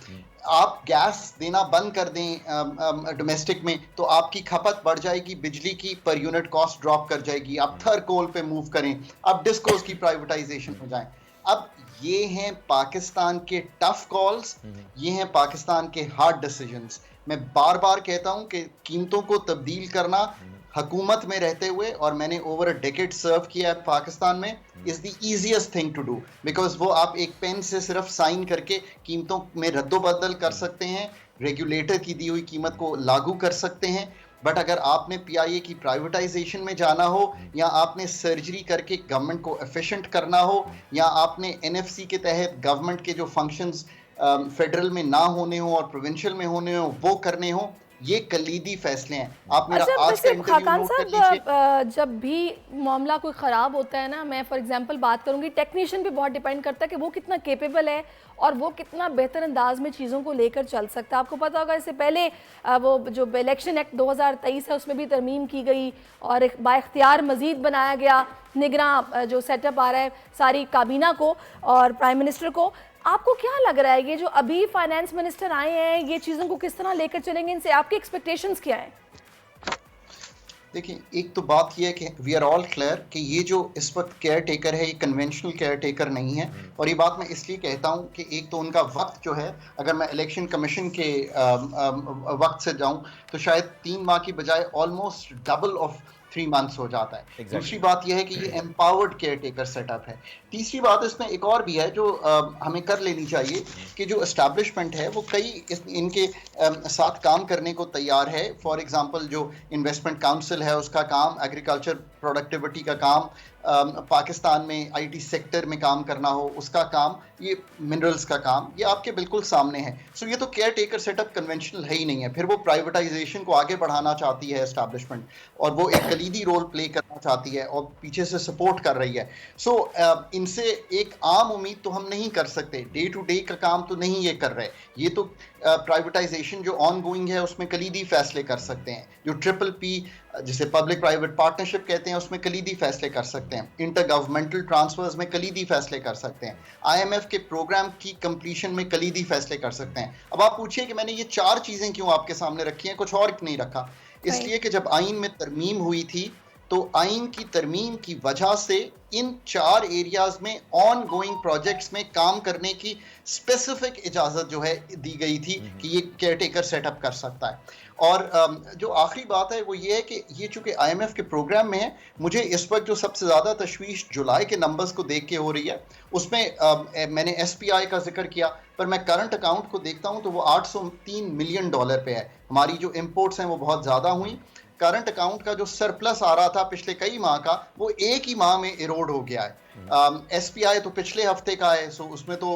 आप गैस देना बंद कर दें डोमेस्टिक में तो आपकी खपत बढ़ जाएगी, बिजली की पर यूनिट कॉस्ट ड्रॉप कर जाएगी। आप थर्मोकोल पे मूव करें, अब डिस्कोस की प्राइवेटाइजेशन हो जाए। अब ये हैं पाकिस्तान के टफ कॉल्स, ये हैं पाकिस्तान के हार्ड डिसीजंस। मैं बार बार कहता हूं कि कीमतों को तब्दील करना हुकूमत में रहते हुए, और मैंने ओवर अ डेकेड सर्व किया है पाकिस्तान में, is the easiest thing to do, because वो आप एक पेन से सिर्फ साइन करके कीमतों में रद्दोबदल कर सकते हैं, रेगुलेटर की दी हुई कीमत को लागू कर सकते हैं। बट अगर आपने पीआईए की प्राइवेटाइजेशन में जाना हो, या आपने सर्जरी करके गवर्नमेंट को एफिशिएंट करना हो, या आपने एनएफसी के तहत गवर्नमेंट के जो फंक्शंस फेडरल में ना होने हो और प्रोविंशियल में होने हो वो करने हो, ये कलीदी फैसले हैं। आप मेरा आज का इंटरव्यू नोट कर लीजिए। जब भी मामला कोई ख़राब होता है ना, मैं फॉर एग्जांपल बात करूंगी, टेक्नीशियन पे बहुत डिपेंड करता है कि वो कितना केपेबल है और वो कितना बेहतर अंदाज में चीज़ों को लेकर चल सकता है। आपको पता होगा इससे पहले वो जो इलेक्शन एक्ट 2023 है उसमें भी तरमीम की गई और एक बाइख्तियार मज़ीद बनाया गया निगरां जो सेटअप आ रहा है सारी काबीना को और प्राइम मिनिस्टर को। आपको क्या लग रहा है ये जो अभी फाइनेंस मिनिस्टर आए हैं, ये चीज़ों को किस तरह लेकर चलेंगे? इनसे आपके एक्सपेक्टेशंस क्या हैं? देखिए, एक तो बात यह है कि वी आर ऑल क्लियर कि ये जो इस वक्त केयर टेकर है ये कन्वेंशनल केयर टेकर नहीं है। और ये बात मैं इसलिए कहता हूँ कि एक तो उनका वक्त जो है, अगर मैं इलेक्शन कमीशन के वक्त से जाऊँ तो शायद 3 माह की बजाय ऑलमोस्ट डबल ऑफ 3 मंथ्स हो जाता है। दूसरी बात यह है कि ये एम्पावर्ड केयर टेकर सेटअप है। तीसरी बात इसमें एक और भी है जो हमें कर लेनी चाहिए कि जो एस्टैब्लिशमेंट है वो कई इनके साथ काम करने को तैयार है। फॉर एग्जांपल जो इन्वेस्टमेंट काउंसिल है उसका काम, एग्रीकल्चर प्रोडक्टिविटी का काम, पाकिस्तान में आईटी सेक्टर में काम करना हो उसका काम, ये मिनरल्स का काम, ये आपके बिल्कुल सामने है। सो ये तो केयर टेकर सेटअप कन्वेंशनल है ही नहीं है। फिर वो प्राइवेटाइजेशन को आगे बढ़ाना चाहती है एस्टैब्लिशमेंट, और वो एक कलीदी रोल प्ले करना चाहती है और पीछे से सपोर्ट कर रही है। सो इनसे एक आम उम्मीद तो हम नहीं कर सकते। डे टू डे का काम तो नहीं ये कर रहे। ये तो प्राइवेटाइजेशन जो ऑन गोइंग है उसमें कलीदी फैसले कर सकते हैं। जो PPP जिसे पब्लिक प्राइवेट पार्टनरशिप कहते हैं उसमें कलीदी फैसले कर सकते हैं। इंटर गवर्नमेंटल ट्रांसफर्स में कलीदी फैसले कर सकते हैं। IMF के प्रोग्राम की कंप्लीशन में कलीदी फैसले कर सकते हैं। अब आप पूछिए कि मैंने ये 4 चीज़ें क्यों आपके सामने रखी हैं, कुछ और नहीं रखा। इसलिए कि जब आइन में तरमीम हुई थी तो आइन की तरमीम की वजह से इन 4 एरियाज में ऑन गोइंग प्रोजेक्ट्स में काम करने की स्पेसिफिक इजाज़त जो है दी गई थी कि ये केयर टेकर सेटअप कर सकता है। और जो आखिरी बात है वो ये है कि ये चूँकि IMF के प्रोग्राम में है, मुझे इस वक्त जो सबसे ज़्यादा तशवीश जुलाई के नंबर्स को देख के हो रही है उसमें मैंने SPI का जिक्र किया, पर मैं करंट अकाउंट को देखता हूँ तो वो $803 मिलियन पे है। हमारी जो इम्पोर्ट्स हैं वो बहुत ज़्यादा हुई। करंट अकाउंट का जो सरप्लस आ रहा था पिछले कई माह का, वो एक ही माह में इरोड हो गया है। SPI तो पिछले हफ्ते का है, सो उसमें तो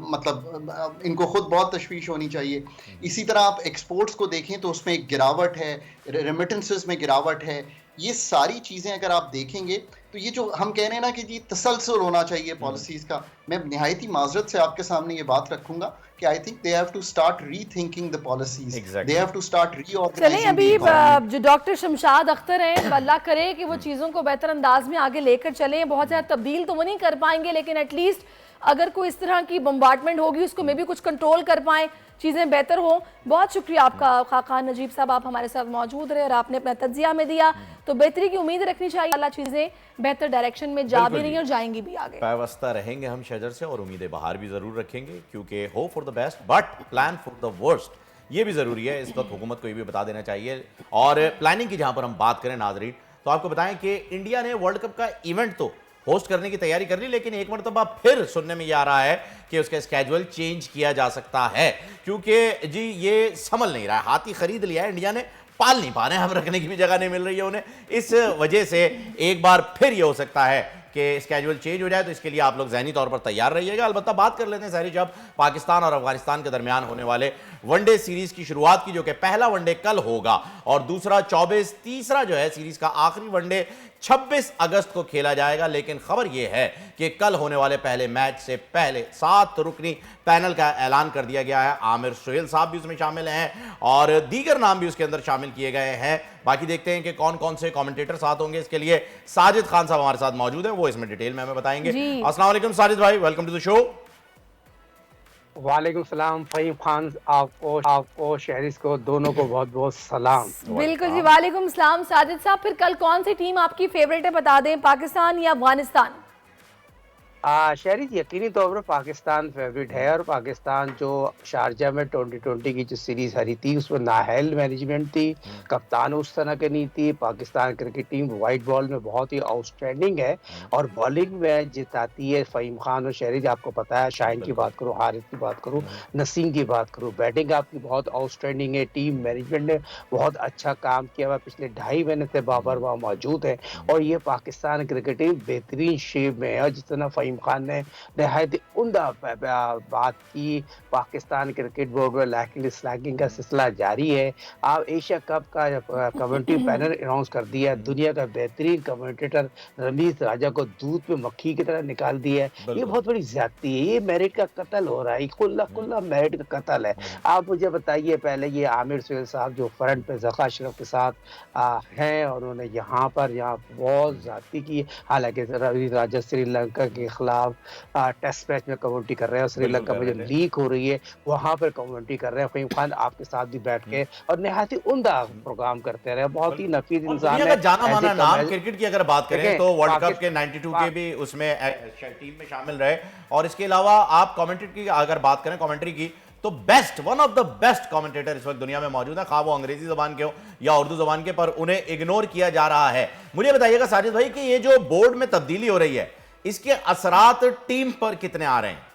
मतलब इनको खुद बहुत तशवीश होनी चाहिए। इसी तरह आप एक्सपोर्ट्स को देखें तो उसमें एक गिरावट है, रेमिटेंसेस में गिरावट है। ये सारी चीज़ें अगर आप देखेंगे तो ये जो हम कह रहे हैं ना कि जी तसलसल होना चाहिए पॉलिसीज का, मैं निहायती माजरत से आपके सामने ये बात रखूंगा कि I think they have to start rethinking the policies, they have to start reorganising. चलें, अभी जो डॉक्टर शमशाद अख्तर हैं, अल्लाह करे कि वो चीज़ों को बेहतर अंदाज में आगे लेकर चलें। बहुत ज़्यादा तब्दील तो वो नहीं कर पाएंगे, लेकिन एटलीस्ट अगर कोई इस तरह की बम्बार्टमेंट होगी उसको मे भी कुछ कंट्रोल कर पाएँ, चीज़ें बेहतर हों। बहुत शुक्रिया आपका खाकान नजीब साहब, आप हमारे साथ मौजूद रहे और आपने अपना तज्जिया में दिया। तो बेहतरी की उम्मीद रखनी चाहिए, अल्लाह चीज़ें बेहतर डायरेक्शन में जा भी रही हैं और जाएंगी भी आगे। पैवस्ता रहेंगे हम शजर से और उम्मीदें बाहर भी ज़रूर रखेंगे, क्योंकि hope for the best but plan for the worst, ये भी ज़रूरी है। इस वक्त हुकूमत को ये भी बता देना चाहिए। और प्लानिंग की जहाँ पर हम बात करें नाजरीन, तो आपको बताएं कि इंडिया ने वर्ल्ड कप का इवेंट तो होस्ट करने की तैयारी कर ली, लेकिन एक मरतबा फिर सुनने में ये आ रहा है कि उसका स्केड्यूल चेंज किया जा सकता है, क्योंकि जी ये संभल नहीं रहा है। हाथी खरीद लिया है इंडिया ने, पाल नहीं पा रहे हैं, हम रखने की भी जगह नहीं मिल रही है उन्हें। इस वजह से एक बार फिर ये हो सकता है कि स्केड्यूल चेंज हो जाए, तो इसके लिए आप लोग ज़हनी तौर पर तैयार रहिएगा। अलबत्ता बात कर लेते हैं सारी, जब पाकिस्तान और अफगानिस्तान के दरमियान होने वाले वनडे सीरीज़ की शुरुआत की, जो कि पहला वनडे कल होगा और दूसरा 24, तीसरा जो है सीरीज़ का आखिरी वनडे 26 अगस्त को खेला जाएगा। लेकिन खबर यह है कि कल होने वाले पहले मैच से पहले 7 रुकनी पैनल का ऐलान कर दिया गया है। आमिर सुहेल साहब भी उसमें शामिल हैं और दीगर नाम भी उसके अंदर शामिल किए गए हैं। बाकी देखते हैं कि कौन कौन से कमेंटेटर साथ होंगे। इसके लिए साजिद खान साहब हमारे साथ मौजूद हैं, वो इसमें डिटेल में हमें बताएंगे। अस्सलाम वालेकुम साजिद भाई, वेलकम टू द शो। वालेकुम सलाम फहीम खान, आपको शहरीज को दोनों को बहुत बहुत सलाम। बिल्कुल जी, वालेकुम सलाम साजिद साहब। फिर कल कौन सी टीम आपकी फेवरेट है, बता दें, पाकिस्तान या अफगानिस्तान? शहरी यकीनी तौर पर पाकिस्तान फेवरेट है, और पाकिस्तान जो शारजा में 2020 की जो सीरीज़ हारी थी उसमें नाहल मैनेजमेंट थी, कप्तान उस तरह के नहीं थी। Pakistan cricket team white ball में बहुत ही आउटस्टैंडिंग है और बॉलिंग में जिताती है। फ़हीम खान और शहरीज आपको पता है, शाहीन की बात करूँ, हारिस की बात करूँ, नसीम की बात करूँ, बैटिंग आपकी बहुत आउटस्टैंडिंग है। टीम मैनेजमेंट ने बहुत अच्छा काम किया हुआ, पिछले 2.5 महीने से बाबर वहाँ मौजूद है और ये पाकिस्तान क्रिकेट टीम बेहतरीन शेप में है। और जिस तरह फ़हीम खान ने नहायत उम्दा बात की, पाकिस्तान क्रिकेट बोर्ड में स्लैगिंग का सिलसिला जारी है। आप एशिया कप का कमेंट्री पैनल अनाउंस कर दिया, दुनिया का बेहतरीन कमेंटेटर रमीज राजा को दूध पे मक्खी की तरह निकाल दिया है। ये बहुत बड़ी ज्यादती है, ये मेरिट का कत्ल हो रहा है, खुला मेरिट का कत्ल है। आप मुझे बताइए, पहले ये आमिर सुहेल साहब जो फ्रंट पे ज़का अशरफ के साथ हैं और उन्होंने यहाँ बहुत ज्यादती की। हालांकि रमीज राजा श्रीलंका के खिलाफ टेस्ट मैच में कमेंट्री कर रहे हैं और श्रीलंका में जो लीक हो रही है वहां पर कमेंट्री कर रहे हैं। फ़हीम खान आपके साथ भी बैठ के और निहायत ही उम्दा प्रोग्राम करते रहे, बहुत ही नफीस इंसान है। जाना माना नाम क्रिकेट की अगर बात करें तो वर्ल्ड कप के 92 के भी उसमें टीम में शामिल रहे। और इसके अलावा आप कमेंट्री की अगर बात करें, कमेंट्री की, तो one of the best commentator इस वक्त दुनिया में मौजूद है, खा वो अंग्रेजी जबान के हो या उर्दू जबान के, पर उन्हें इग्नोर किया जा रहा है। मुझे बताइएगा साजिद भाई कि ये जो बोर्ड में तब्दीली हो रही है, इसके असरात टीम पर कितने आ रहे हैं?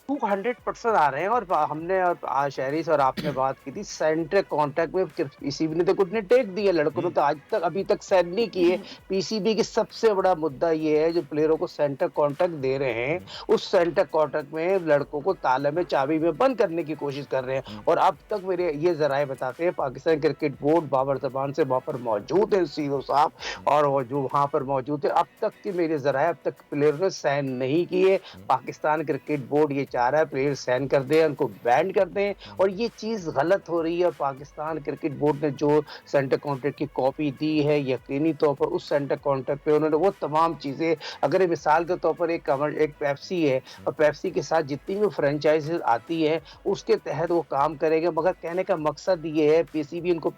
200% आ रहे हैं। और हमने और शहरीज और आपने बात की थी सेंटर कॉन्ट्रैक्ट में, पीसीबी ने तो कुछ ने टेक दिए, लड़कों ने तो आज तक अभी तक साइन नहीं किए। पीसीबी की सबसे बड़ा मुद्दा ये है, जो प्लेयरों को सेंटर कॉन्ट्रैक्ट दे रहे हैं उस सेंटर कॉन्ट्रैक्ट में लड़कों को ताले में चाबी में बंद करने की कोशिश कर रहे हैं। और अब तक मेरे ये जराए बताते हैं, पाकिस्तान क्रिकेट बोर्ड बाबर जबान से वहाँ पर मौजूद है सीईओ साहब, और वो जो वहाँ पर मौजूद है, अब तक के मेरे जराए, अब तक प्लेयरों ने साइन नहीं किए। पाकिस्तान क्रिकेट बोर्ड ये चाह रहा है प्लेयर साइन कर दें, उनको बैन कर दें, और ये चीज गलत हो रही है। और पाकिस्तान क्रिकेट बोर्ड ने जो सेंटर कॉन्ट्रैक्ट की कॉपी दी है, यकीनी तौर पर उस सेंटर कॉन्ट्रैक्ट पे उन्होंने वो तमाम चीजें, अगर मिसाल के तौर पर एक पेप्सी है और पेप्सी के साथ जितनी भी फ्रेंचाइजीज आती है उसके तहत वो काम करेंगे। मगर कहने का मकसद ये है, पीसीबी उनको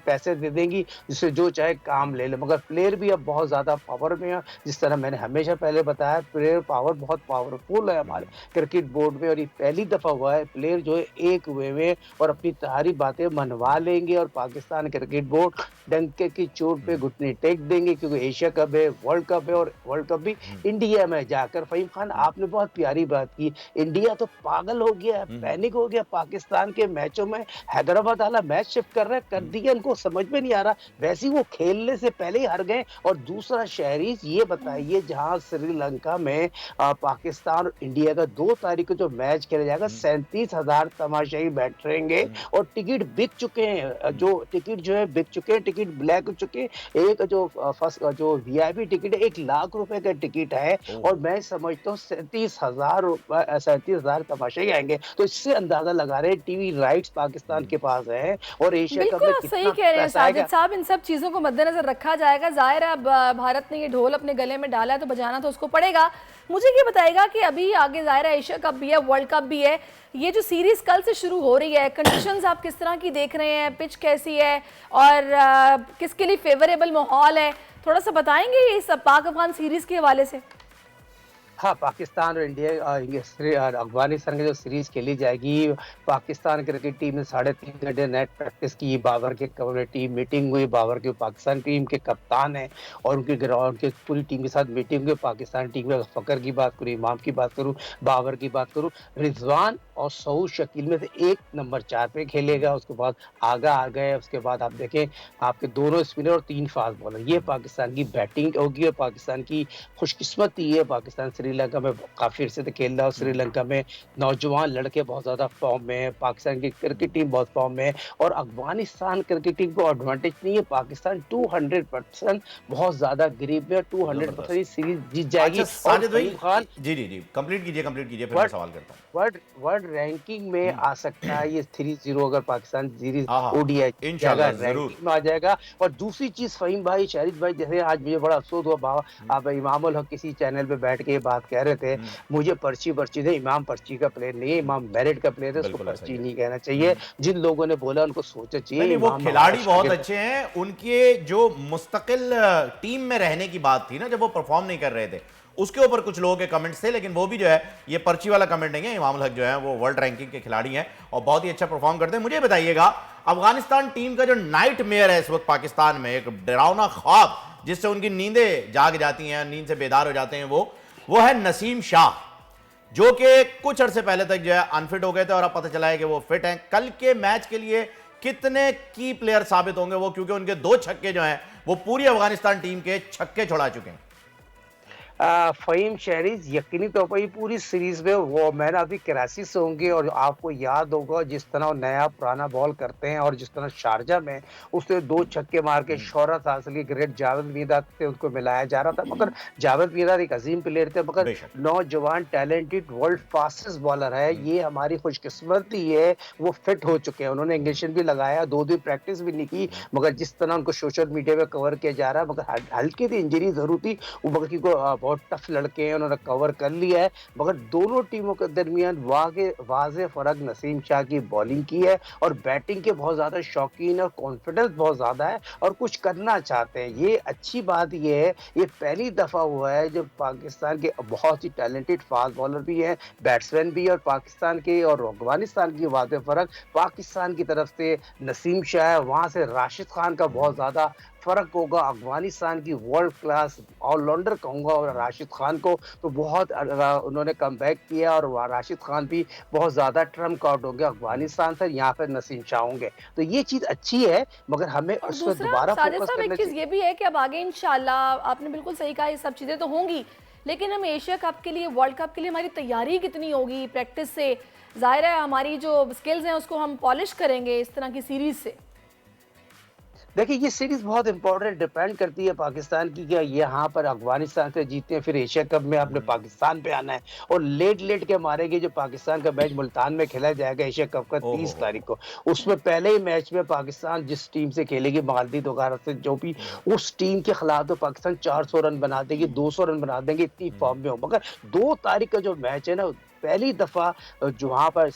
पैसे दे देंगी जिससे जो चाहे काम ले ले। मगर प्लेयर भी अब बहुत ज्यादा पावर में है, जिस तरह मैंने हमेशा पहले बताया, प्लेयर पावर बहुत पावरफुल है हमारे क्रिकेट बोर्ड में। और ये पहली दफा हुआ है प्लेयर जो है एक हुए में और अपनी सारी बातें मनवा लेंगे और पाकिस्तान क्रिकेट बोर्ड डंके की चोट पे घुटने टेक देंगे, क्योंकि एशिया कप है, वर्ल्ड कप है, और वर्ल्ड कप भी इंडिया में जाकर। फ़हीम खान आपने बहुत प्यारी बात की, इंडिया तो पागल हो गया है, पैनिक हो गया पाकिस्तान के मैचों में। हैदराबाद वाला मैच शिफ्ट कर रहे कर दिया, इनको समझ में नहीं आ रहा। वैसे वो खेलने से पहले ही हार गए। और दूसरा शहरीज ये बताइए, जहां श्रीलंका में पाकिस्तान और इंडिया का 2 तारीख को जो मैच खेला जाएगा 37,000 तमाशाई बैठ रहेंगे और टिकट बिक चुके हैं, जो टिकट जो है बिक चुके हैं, टिकट ब्लैक हो चुके हैं। एक जो फर्स्ट जो वीआईपी टिकट है 1 लाख रुपए का टिकट है और मैं समझता हूँ 37,000 तमाशाई आएंगे। तो इससे अंदाजा लगा रहे हैं टीवी राइट्स पाकिस्तान के पास है और एशिया कप में बिल्कुल सही कह रहे हैं साजिद साहब, इन सब चीजों को मद्देनजर रखा जाएगा। जाहिर है अब भारत ने ये ढोल अपने गले में डाला है तो बजाना तो उसको पड़ेगा। मुझे ये बताएगा कि अभी आगे जाहिर है एशिया कप भी है, वर्ल्ड कप भी है, ये जो सीरीज कल से शुरू हो रही है, कंडीशंस आप किस तरह की देख रहे हैं, पिच कैसी है और किसके लिए फेवरेबल माहौल है, थोड़ा सा बताएंगे इस पाक अफगान सीरीज के हवाले से? हाँ, पाकिस्तान और इंडिया अफगानिस्तान की जो सीरीज खेली जाएगी, पाकिस्तान क्रिकेट टीम ने 3.5 घंटे नेट प्रैक्टिस की। बाबर के टीम मीटिंग हुई, बाबर के पाकिस्तान टीम के कप्तान हैं और उनके ग्राउंड के पूरी टीम के साथ मीटिंग हुई। पाकिस्तान टीम में फ़कर की बात करूँ, इमाम की बात करूँ, बाबर की बात करूँ, रिजवान और सऊद शकील में से एक नंबर 4 पे खेलेगा। उसके बाद आगा आ गए, उसके बाद आप देखें आपके 2 स्पिनर और 3 फास्ट बॉलर। ये पाकिस्तान की बैटिंग होगी और पाकिस्तान की खुशकिस्मती है, पाकिस्तान श्रीलंका में काफी अर्से से खेल रहा है। श्रीलंका में नौजवान लड़के बहुत ज्यादा फॉर्म में है, पाकिस्तान की क्रिकेट टीम बहुत फॉर्म में है और अफगानिस्तान क्रिकेट टीम को एडवांटेज नहीं है। पाकिस्तान 200% बहुत ज्यादा गरीब में 200% सीरीज जीत जाएगी। साजिद भाई जी कंप्लीट कीजिए फिर मैं सवाल करता हूं। वर्ल्ड रैंकिंग में आ सकता है ये 3-0 अगर पाकिस्तान सीरीज ओडीआई इंशाल्लाह रैंकिंग में आ जाएगा। और दूसरी चीज फहीम भाई, शाहिद भाई, जैसे आज मुझे बड़ा अफसोस हुआ, आप इमामुल हक किसी चैनल पे बैठ के बात कह रहे थे, मुझे पर्ची थे, इमाम पर्ची का प्लेयर नहीं है, इमाम मेरिट का प्लेयर है, उसको पर्ची नहीं कहना चाहिए। जिन लोगों ने बोला उनको सोचना चाहिए। वो खिलाड़ी बहुत अच्छे हैं, उनके जो मुस्तकिल टीम में रहने की बात थी ना, जब वो परफॉर्म नहीं कर रहे थे, उसके ऊपर कुछ लोगों के कमेंट्स थे, लेकिन वो भी जो है ये पर्ची वाला कमेंट नहीं है। इमामुल हक जो है वो वर्ल्ड रैंकिंग के खिलाड़ी हैं और बहुत ही अच्छा परफॉर्म करते हैं। मुझे बताइएगा, अफगानिस्तान टीम का जो नाइट मेयर है इस वक्त पाकिस्तान में, एक डरावना ख्वाब जिससे उनकी नींदें जाग जाती हैं, नींद से बेदार हो जाते हैं, वो है नसीम शाह, जो कि कुछ अरसे पहले तक जो है अनफिट हो गए थे और अब पता चला है कि वो फिट हैं। कल के मैच के लिए कितने की प्लेयर साबित होंगे वो, क्योंकि उनके 2 छक्के जो हैं वो पूरी अफगानिस्तान टीम के छक्के छुड़ा चुके हैं। फ़हीम शहरीज यकीनी तौर पर पूरी सीरीज में वो मैन अभी कराची से होंगे और आपको याद होगा जिस तरह नया पुराना बॉल करते हैं और जिस तरह शारजा में उसने 2 छक्के मार के शोहरत हासिल की। ग्रेट जावेद मीदाद से उनको मिलाया जा रहा था, मगर जावेद मीदाद एक अजीम प्लेयर थे, मगर नौजवान टैलेंटेड वर्ल्ड फास्टेस्ट बॉलर है। ये हमारी खुशकिस्मती है, वो फिट हो चुके हैं। उन्होंने इंजेक्शन भी लगाया, 2 दिन प्रैक्टिस भी नहीं की, मगर जिस तरह उनको सोशल मीडिया पे कवर किया जा रहा है, मगर हल्की सी इंजरी जरूर थी, मगर को बहुत टफ लड़के हैं, उन्होंने कवर कर लिया है। मगर दोनों टीमों के दरमियान वाज़े फर्क नसीम शाह की बॉलिंग की है और बैटिंग के बहुत ज्यादा शौकीन और कॉन्फिडेंस बहुत ज्यादा है और कुछ करना चाहते हैं। ये अच्छी बात ये है, ये पहली दफा हुआ है जब पाकिस्तान के बहुत ही टैलेंटेड फास्ट बॉलर भी हैं, बैट्समैन भी, और पाकिस्तान के और अफगानिस्तान की वाज़े फर्क पाकिस्तान की तरफ से नसीम शाह है, वहां से राशिद खान का बहुत ज्यादा फर्क होगा। अफगानिस्तान की वर्ल्ड क्लास ऑलराउंडर कहूँगा और राशिद खान को तो बहुत उन्होंने कमबैक किया और राशिद खान भी बहुत ज़्यादा ट्रम्प कार्ड होंगे अफगानिस्तान से, यहाँ पर नसीम शाह होंगे। तो ये चीज़ अच्छी है, मगर हमें उस पर दोबारा फोकस करना चाहिए। ये भी है कि अब आगे इंशाल्लाह, आपने बिल्कुल सही कहा, ये सब चीज़ें तो होंगी, लेकिन हम एशिया कप के लिए, वर्ल्ड कप के लिए हमारी तैयारी कितनी होगी प्रैक्टिस से? जाहिर है हमारी जो स्किल्स हैं उसको हम पॉलिश करेंगे इस तरह की सीरीज से। देखिए ये सीरीज बहुत इंपॉर्टेंट डिपेंड करती है पाकिस्तान की, क्या यहाँ पर अफगानिस्तान से जीतते हैं, फिर एशिया कप में आपने पाकिस्तान पे आना है और लेट के मारेंगे। जो पाकिस्तान का मैच मुल्तान में खेला जाएगा एशिया कप का 30 तारीख को, उसमें पहले ही मैच में पाकिस्तान जिस टीम से खेलेगी मालदीव वगैरह से, जो भी उस टीम के खिलाफ तो पाकिस्तान 400 रन बना देगी, 200 रन बना देंगे, इतनी फॉर्म में हो। मगर 2 तारीख का जो मैच है ना, पहली दफा जो वहाँ पर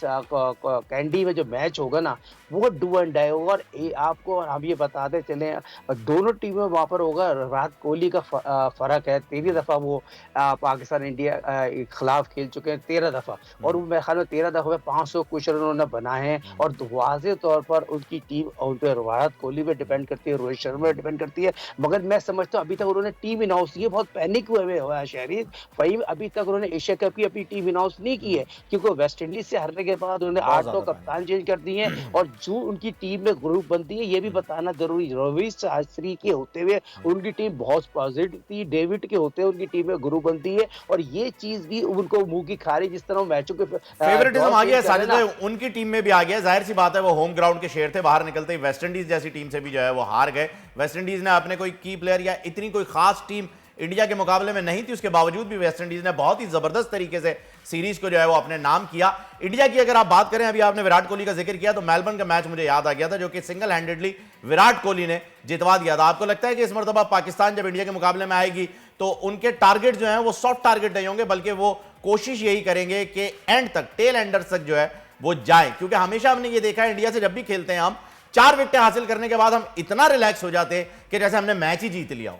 कैंडी में जो मैच होगा ना, वो डू एंड डाई होगा। और आपको हम ये बताते चले, दोनों टीमें वहाँ पर होगा। विराट कोहली का फर्क है, 13 दफा वो पाकिस्तान इंडिया के खिलाफ खेल चुके हैं, 13 दफा, और मेरे ख्याल में 13 दफा में 500 कुछ रन उन्होंने बनाए हैं। और वाज़े तौर पर उनकी टीम उन पर विराट कोहली पे डिपेंड करती है, रोहित शर्मा पे डिपेंड करती है। मगर मैं समझता हूँ अभी तक उन्होंने टीम अनाउंस की है, बहुत पैनिक हुए हुआ है शहरी फ़हीम, अभी तक उन्होंने एशिया कप की अपनी टीम अनाउंस नहीं की है, क्योंकि वेस्ट इंडीज से हारने के बाद उन्होंने 8-9 कप्तान चेंज कर दिए हैं और जो उनकी टीम में ग्रुप बनती है ये भी बताना जरूरी। रवि शास्त्री के होते हुए उनकी टीम बहुत पॉजिटिव थी, डेविड के होते हुए उनकी टीम में ग्रुप बनती है और ये चीज भी उनको मुंह की खा रही, जिस तरह मैचों के फेवरेटिज्म आ गया साजिद भाई, उनकी टीम में भी आ गया। जाहिर सी बात है वो होम ग्राउंड के शेर थे, बाहर निकलते ही वेस्ट इंडीज जैसी टीम से भी जो है वो हार गए। वेस्ट इंडीज ने अपने कोई की प्लेयर या इतनी कोई खास टीम इंडिया के मुकाबले में नहीं थी, उसके बावजूद भी वेस्ट इंडीज ने बहुत ही जबरदस्त तरीके से सीरीज को जो है वो अपने नाम किया। इंडिया की अगर आप बात करें, अभी आपने विराट कोहली का जिक्र किया तो मेलबर्न का मैच मुझे याद आ गया था जो कि सिंगल हैंडेडली विराट कोहली ने जितवा दिया था। आपको लगता है कि इस मरतबा पाकिस्तान जब इंडिया के मुकाबले में आएगी तो उनके टारगेट जो है वो सॉफ्ट टारगेट नहीं होंगे, बल्कि वो कोशिश यही करेंगे कि एंड तक, टेल एंडर्स तक जो है वो जाए? क्योंकि हमेशा हमने ये देखा है इंडिया से जब भी खेलते हैं हम 4 विकेटें हासिल करने के बाद हम इतना रिलैक्स हो जाते हैं कि जैसे हमने मैच ही जीत लिया हो।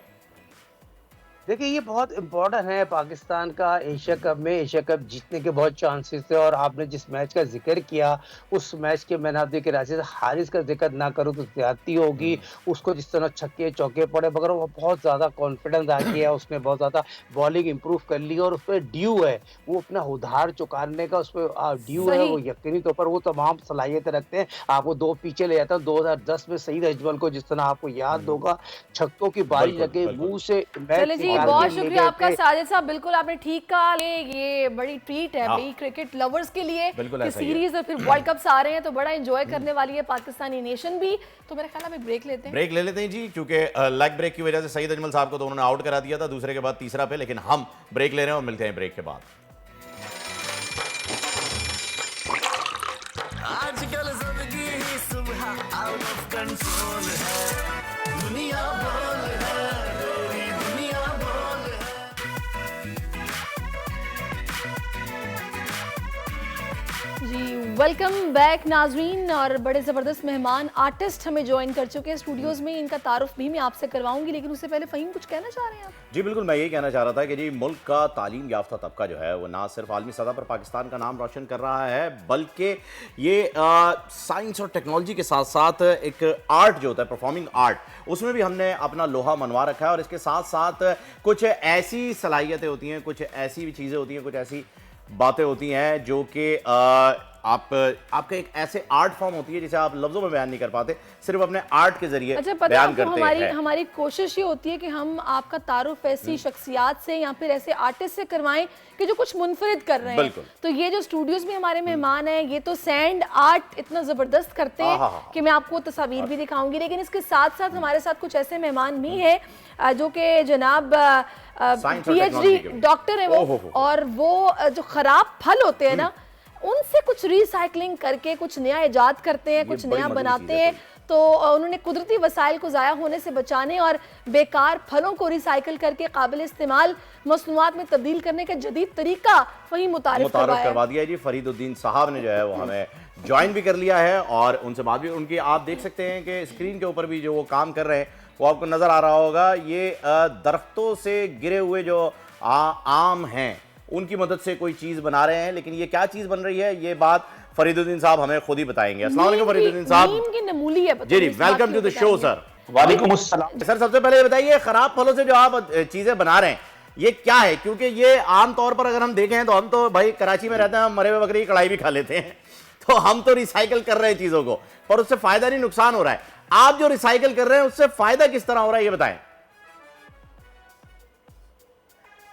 देखिए ये बहुत इंपॉर्टेंट है पाकिस्तान का एशिया कप में, एशिया कप जीतने के बहुत चांसेस थे और आपने जिस मैच का जिक्र किया उस मैच के man of the Rashid Haris का जिक्र ना करूं तो ज्यादती होगी। उसको जिस तरह छक्के चौके पड़े मगर वो बहुत ज्यादा कॉन्फिडेंस आ गया, उसने बहुत ज्यादा बॉलिंग इंप्रूव कर ली और उस पर ड्यू है, वो अपना उधार चुकाने का उस पर ड्यू है, वो यकीनी तौर पर वो तमाम सलाहियतें रखते हैं। आपको 2 पीछे ले जाता है 2010 में सईद अजमल को, जिस तरह आपको याद होगा छक्कों की बारिश लगे मुंह से मैच। बहुत शुक्रिया आपका साजिद साहब, बिल्कुल आपने ठीक कहा। ये बड़ी ट्रीट है भाई क्रिकेट लवर्स के लिए कि सीरीज और फिर वर्ल्ड कप्स आ रहे हैं तो बड़ा एंजॉय करने वाली है पाकिस्तानी नेशन भी। तो मेरे ख्याल में ब्रेक लेते हैं, ब्रेक ले लेते हैं जी, क्योंकि लेग ब्रेक की वजह से सईद अजमल साहब को तो उन्होंने आउट करा दिया था दूसरे के बाद तीसरा पे, लेकिन हम ब्रेक ले रहे हैं और मिलते हैं ब्रेक के बाद। आजकल जिंदगी ही सुबह आउट ऑफ कंट्रोल है, दुनिया बोल है, तेरी दुनिया बोल है। जी वेलकम बैक नाजरीन। और बड़े ज़बरदस्त मेहमान आर्टिस्ट हमें ज्वाइन कर चुके हैं स्टूडियोज़ में, इनका तारुफ भी मैं आपसे करवाऊंगी, लेकिन उससे पहले फ़हीम कुछ कहना चाह रहे हैं आप? जी बिल्कुल, मैं यही कहना चाह रहा था कि जी मुल्क का तालीम याफ्ता तबका जो है वो ना सिर्फ आलमी सतह पर पाकिस्तान का नाम रोशन कर रहा है, बल्कि ये साइंस और टेक्नोलॉजी के साथ साथ एक आर्ट जो होता है, परफॉर्मिंग आर्ट, उसमें भी हमने अपना लोहा मनवा रखा है। और इसके साथ साथ कुछ ऐसी सलाहियतें होती हैं, कुछ ऐसी भी चीज़ें होती हैं, कुछ ऐसी बातें होती हैं जो कि आपका एक ऐसे आर्ट फॉर्म होती है जिसे आप लफ्जों में बयान नहीं कर पाते, सिर्फ अपने आर्ट के जरिए बयान करते हैं। हमारी कोशिश ये होती है कि हम आपका तारुफ ऐसी शख्सियात से या फिर ऐसे आर्टिस्ट से करवाएं कि जो कुछ मुनफरिद कर रहे हैं। तो ये जो स्टूडियोज में हमारे मेहमान हैं ये तो सैंड आर्ट इतना जबरदस्त करते हैं कि मैं आपको तस्वीर भी दिखाऊंगी, लेकिन इसके साथ साथ हमारे साथ कुछ ऐसे मेहमान भी हैं जो कि जनाब PhD डॉक्टर है वो, और वो जो खराब फल होते हैं ना उनसे कुछ रिसाइकलिंग करके कुछ नया इजाद करते हैं, कुछ नया बनाते हैं। तो उन्होंने कुदरती वसाइल को ज़ाया होने से बचाने और बेकार फलों को रिसाइकिल करके काबिल इस्तेमाल मसनूआत में तब्दील करने का जदीद तरीका वही मुतारिफ करवा दिया है जी। फरीदुद्दीन साहब ने जो है वो हमें ज्वाइन भी कर लिया है और उनसे बात भी उनकी आप देख सकते हैं कि स्क्रीन के ऊपर भी जो वो काम कर रहे हैं वो आपको नज़र आ रहा होगा। ये दरख्तों से गिरे हुए जो आम हैं उनकी मदद से कोई चीज़ बना रहे हैं, लेकिन ये क्या चीज़ बन रही है ये बात फरीदुद्दीन साहब हमें खुद ही बताएंगे। अस्सलाम वालेकुम फरीदुद्दीन साहब। नीम की नमूली है, जी जी, welcome to the show sir. वालेकुम अस्सलाम सर, सबसे पहले ये बताइए खराब फलों से जो आप चीज़ें बना रहे हैं ये क्या है? क्योंकि ये आम तौर पर अगर हम देखें तो हम तो भाई कराची में रहते हैं, हम मरे हुए बकरी की कढ़ाई भी खा लेते हैं, तो हम तो रिसाइकिल कर रहे हैं चीज़ों को, पर उससे फ़ायदा नहीं नुकसान हो रहा है। आप जो रिसाइकिल कर रहे हैं उससे फ़ायदा किस तरह हो रहा है ये बताएं।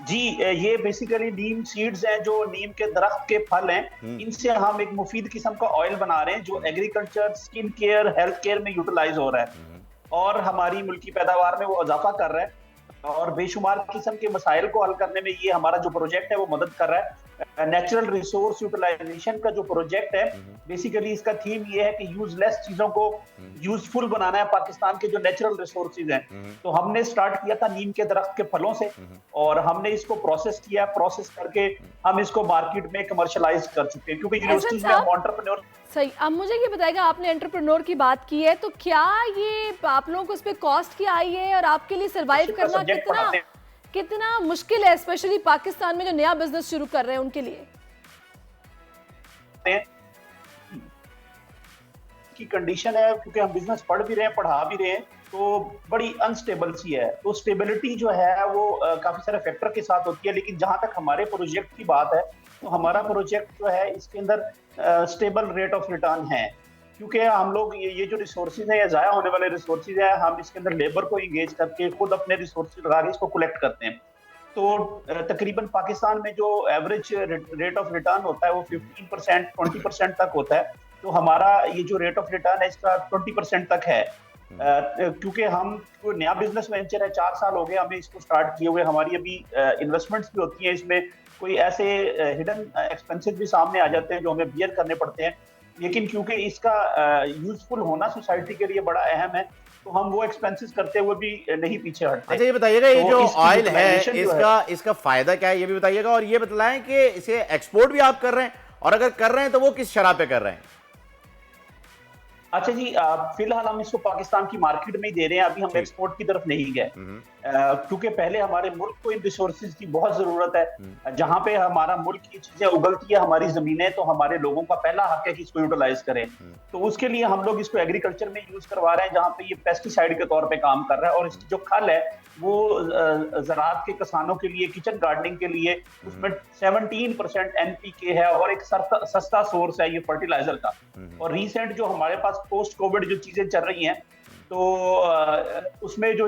जी, ये बेसिकली नीम सीड्स हैं, जो नीम के दरख्त के फल हैं, इनसे हम एक मुफीद किस्म का ऑयल बना रहे हैं जो agriculture, skin care, health care में यूटिलाइज हो रहा है और हमारी मुल्की पैदावार में वो इजाफा कर रहा है और बेशुमार किस्म के मसाइल को हल करने में ये हमारा जो प्रोजेक्ट है वो मदद कर रहा है। नेचुरल रिसोर्स यूटिलाइजेशन का जो प्रोजेक्ट है, बेसिकली इसका थीम ये है कि यूजलेस चीजों को यूजफुल बनाना है पाकिस्तान के जो नेचुरल रिसोर्सेज हैं। तो हमने स्टार्ट किया था नीम के दरख्त के फलों से और हमने इसको प्रोसेस किया, प्रोसेस करके हम इसको मार्केट में कमर्शलाइज कर चुके हैं, क्योंकि यूनिवर्सिटीज में हम एंटरप्रेन्योर। सही, अब मुझे ये बताइएगा, आपने एंटरप्रेन्योर की बात की है तो क्या ये आप लोगों को इस पे कॉस्ट की आई है और आपके लिए सर्वाइव करना कितना मुश्किल है, स्पेशली पाकिस्तान में जो नया बिजनेस शुरू कर रहे हैं उनके लिए? की कंडीशन है क्योंकि हम बिजनेस पढ़ भी रहे हैं, पढ़ा भी रहे हैं, तो बड़ी अनस्टेबल सी है। तो स्टेबिलिटी जो है वो काफी सारे फैक्टर के साथ होती है, लेकिन जहां तक हमारे प्रोजेक्ट की बात है तो हमारा प्रोजेक्ट जो है इसके अंदर स्टेबल रेट ऑफ रिटर्न है, क्योंकि हम लोग ये जो रिसोर्सेज है या ज़ाया होने वाले रिसोर्सेज है, हम इसके अंदर लेबर को इंगेज करके खुद अपने रिसोर्सेज लगा के इसको कलेक्ट करते हैं। तो तकरीबन पाकिस्तान में जो एवरेज रेट ऑफ रिटर्न होता है वो 15% 20% तक होता है। तो हमारा ये जो रेट ऑफ रिटर्न है इसका 20% तक है, क्योंकि हम कोई नया बिजनेस वेंचर है, 4 साल हो गए हमें इसको स्टार्ट किए हुए। हमारी अभी इन्वेस्टमेंट्स भी होती हैं इसमें, कोई ऐसे हिडन एक्सपेंसेस भी सामने आ जाते हैं जो हमें बियर करने पड़ते हैं, लेकिन क्योंकि इसका यूजफुल होना सोसाइटी के लिए बड़ा अहम है तो हम वो एक्सपेंसेस करते हुए भी नहीं पीछे हटते। अच्छा, ये बताइएगा ये तो जो ऑयल है है इसका फायदा क्या है, ये भी बताइएगा, और ये बताएं कि इसे एक्सपोर्ट भी आप कर रहे हैं, और अगर कर रहे हैं तो वो किस शरह पे कर रहे हैं? अच्छा जी, फिलहाल हम इसको पाकिस्तान की मार्केट में ही दे रहे हैं, अभी हम एक्सपोर्ट की तरफ नहीं गए, क्योंकि पहले हमारे मुल्क को इन रिसोर्सेज की बहुत जरूरत है। जहां पे हमारा मुल्क की चीजें उगलती है, हमारी जमीनें, तो हमारे लोगों का पहला हक है कि इसको यूटिलाइज करें। तो उसके लिए हम लोग इसको एग्रीकल्चर में यूज करवा रहे हैं, जहाँ पे ये पेस्टिसाइड के तौर पे काम कर रहा है। और इसकी जो खल है वो ज़राअत के किसानों के लिए, किचन गार्डनिंग के लिए, उसमें 17% NPK है और एक सस्ता सोर्स है ये फर्टिलाइजर का। और रिसेंट जो हमारे पास पोस्ट कोविड जो चीजें चल रही हैं, तो उसमें जो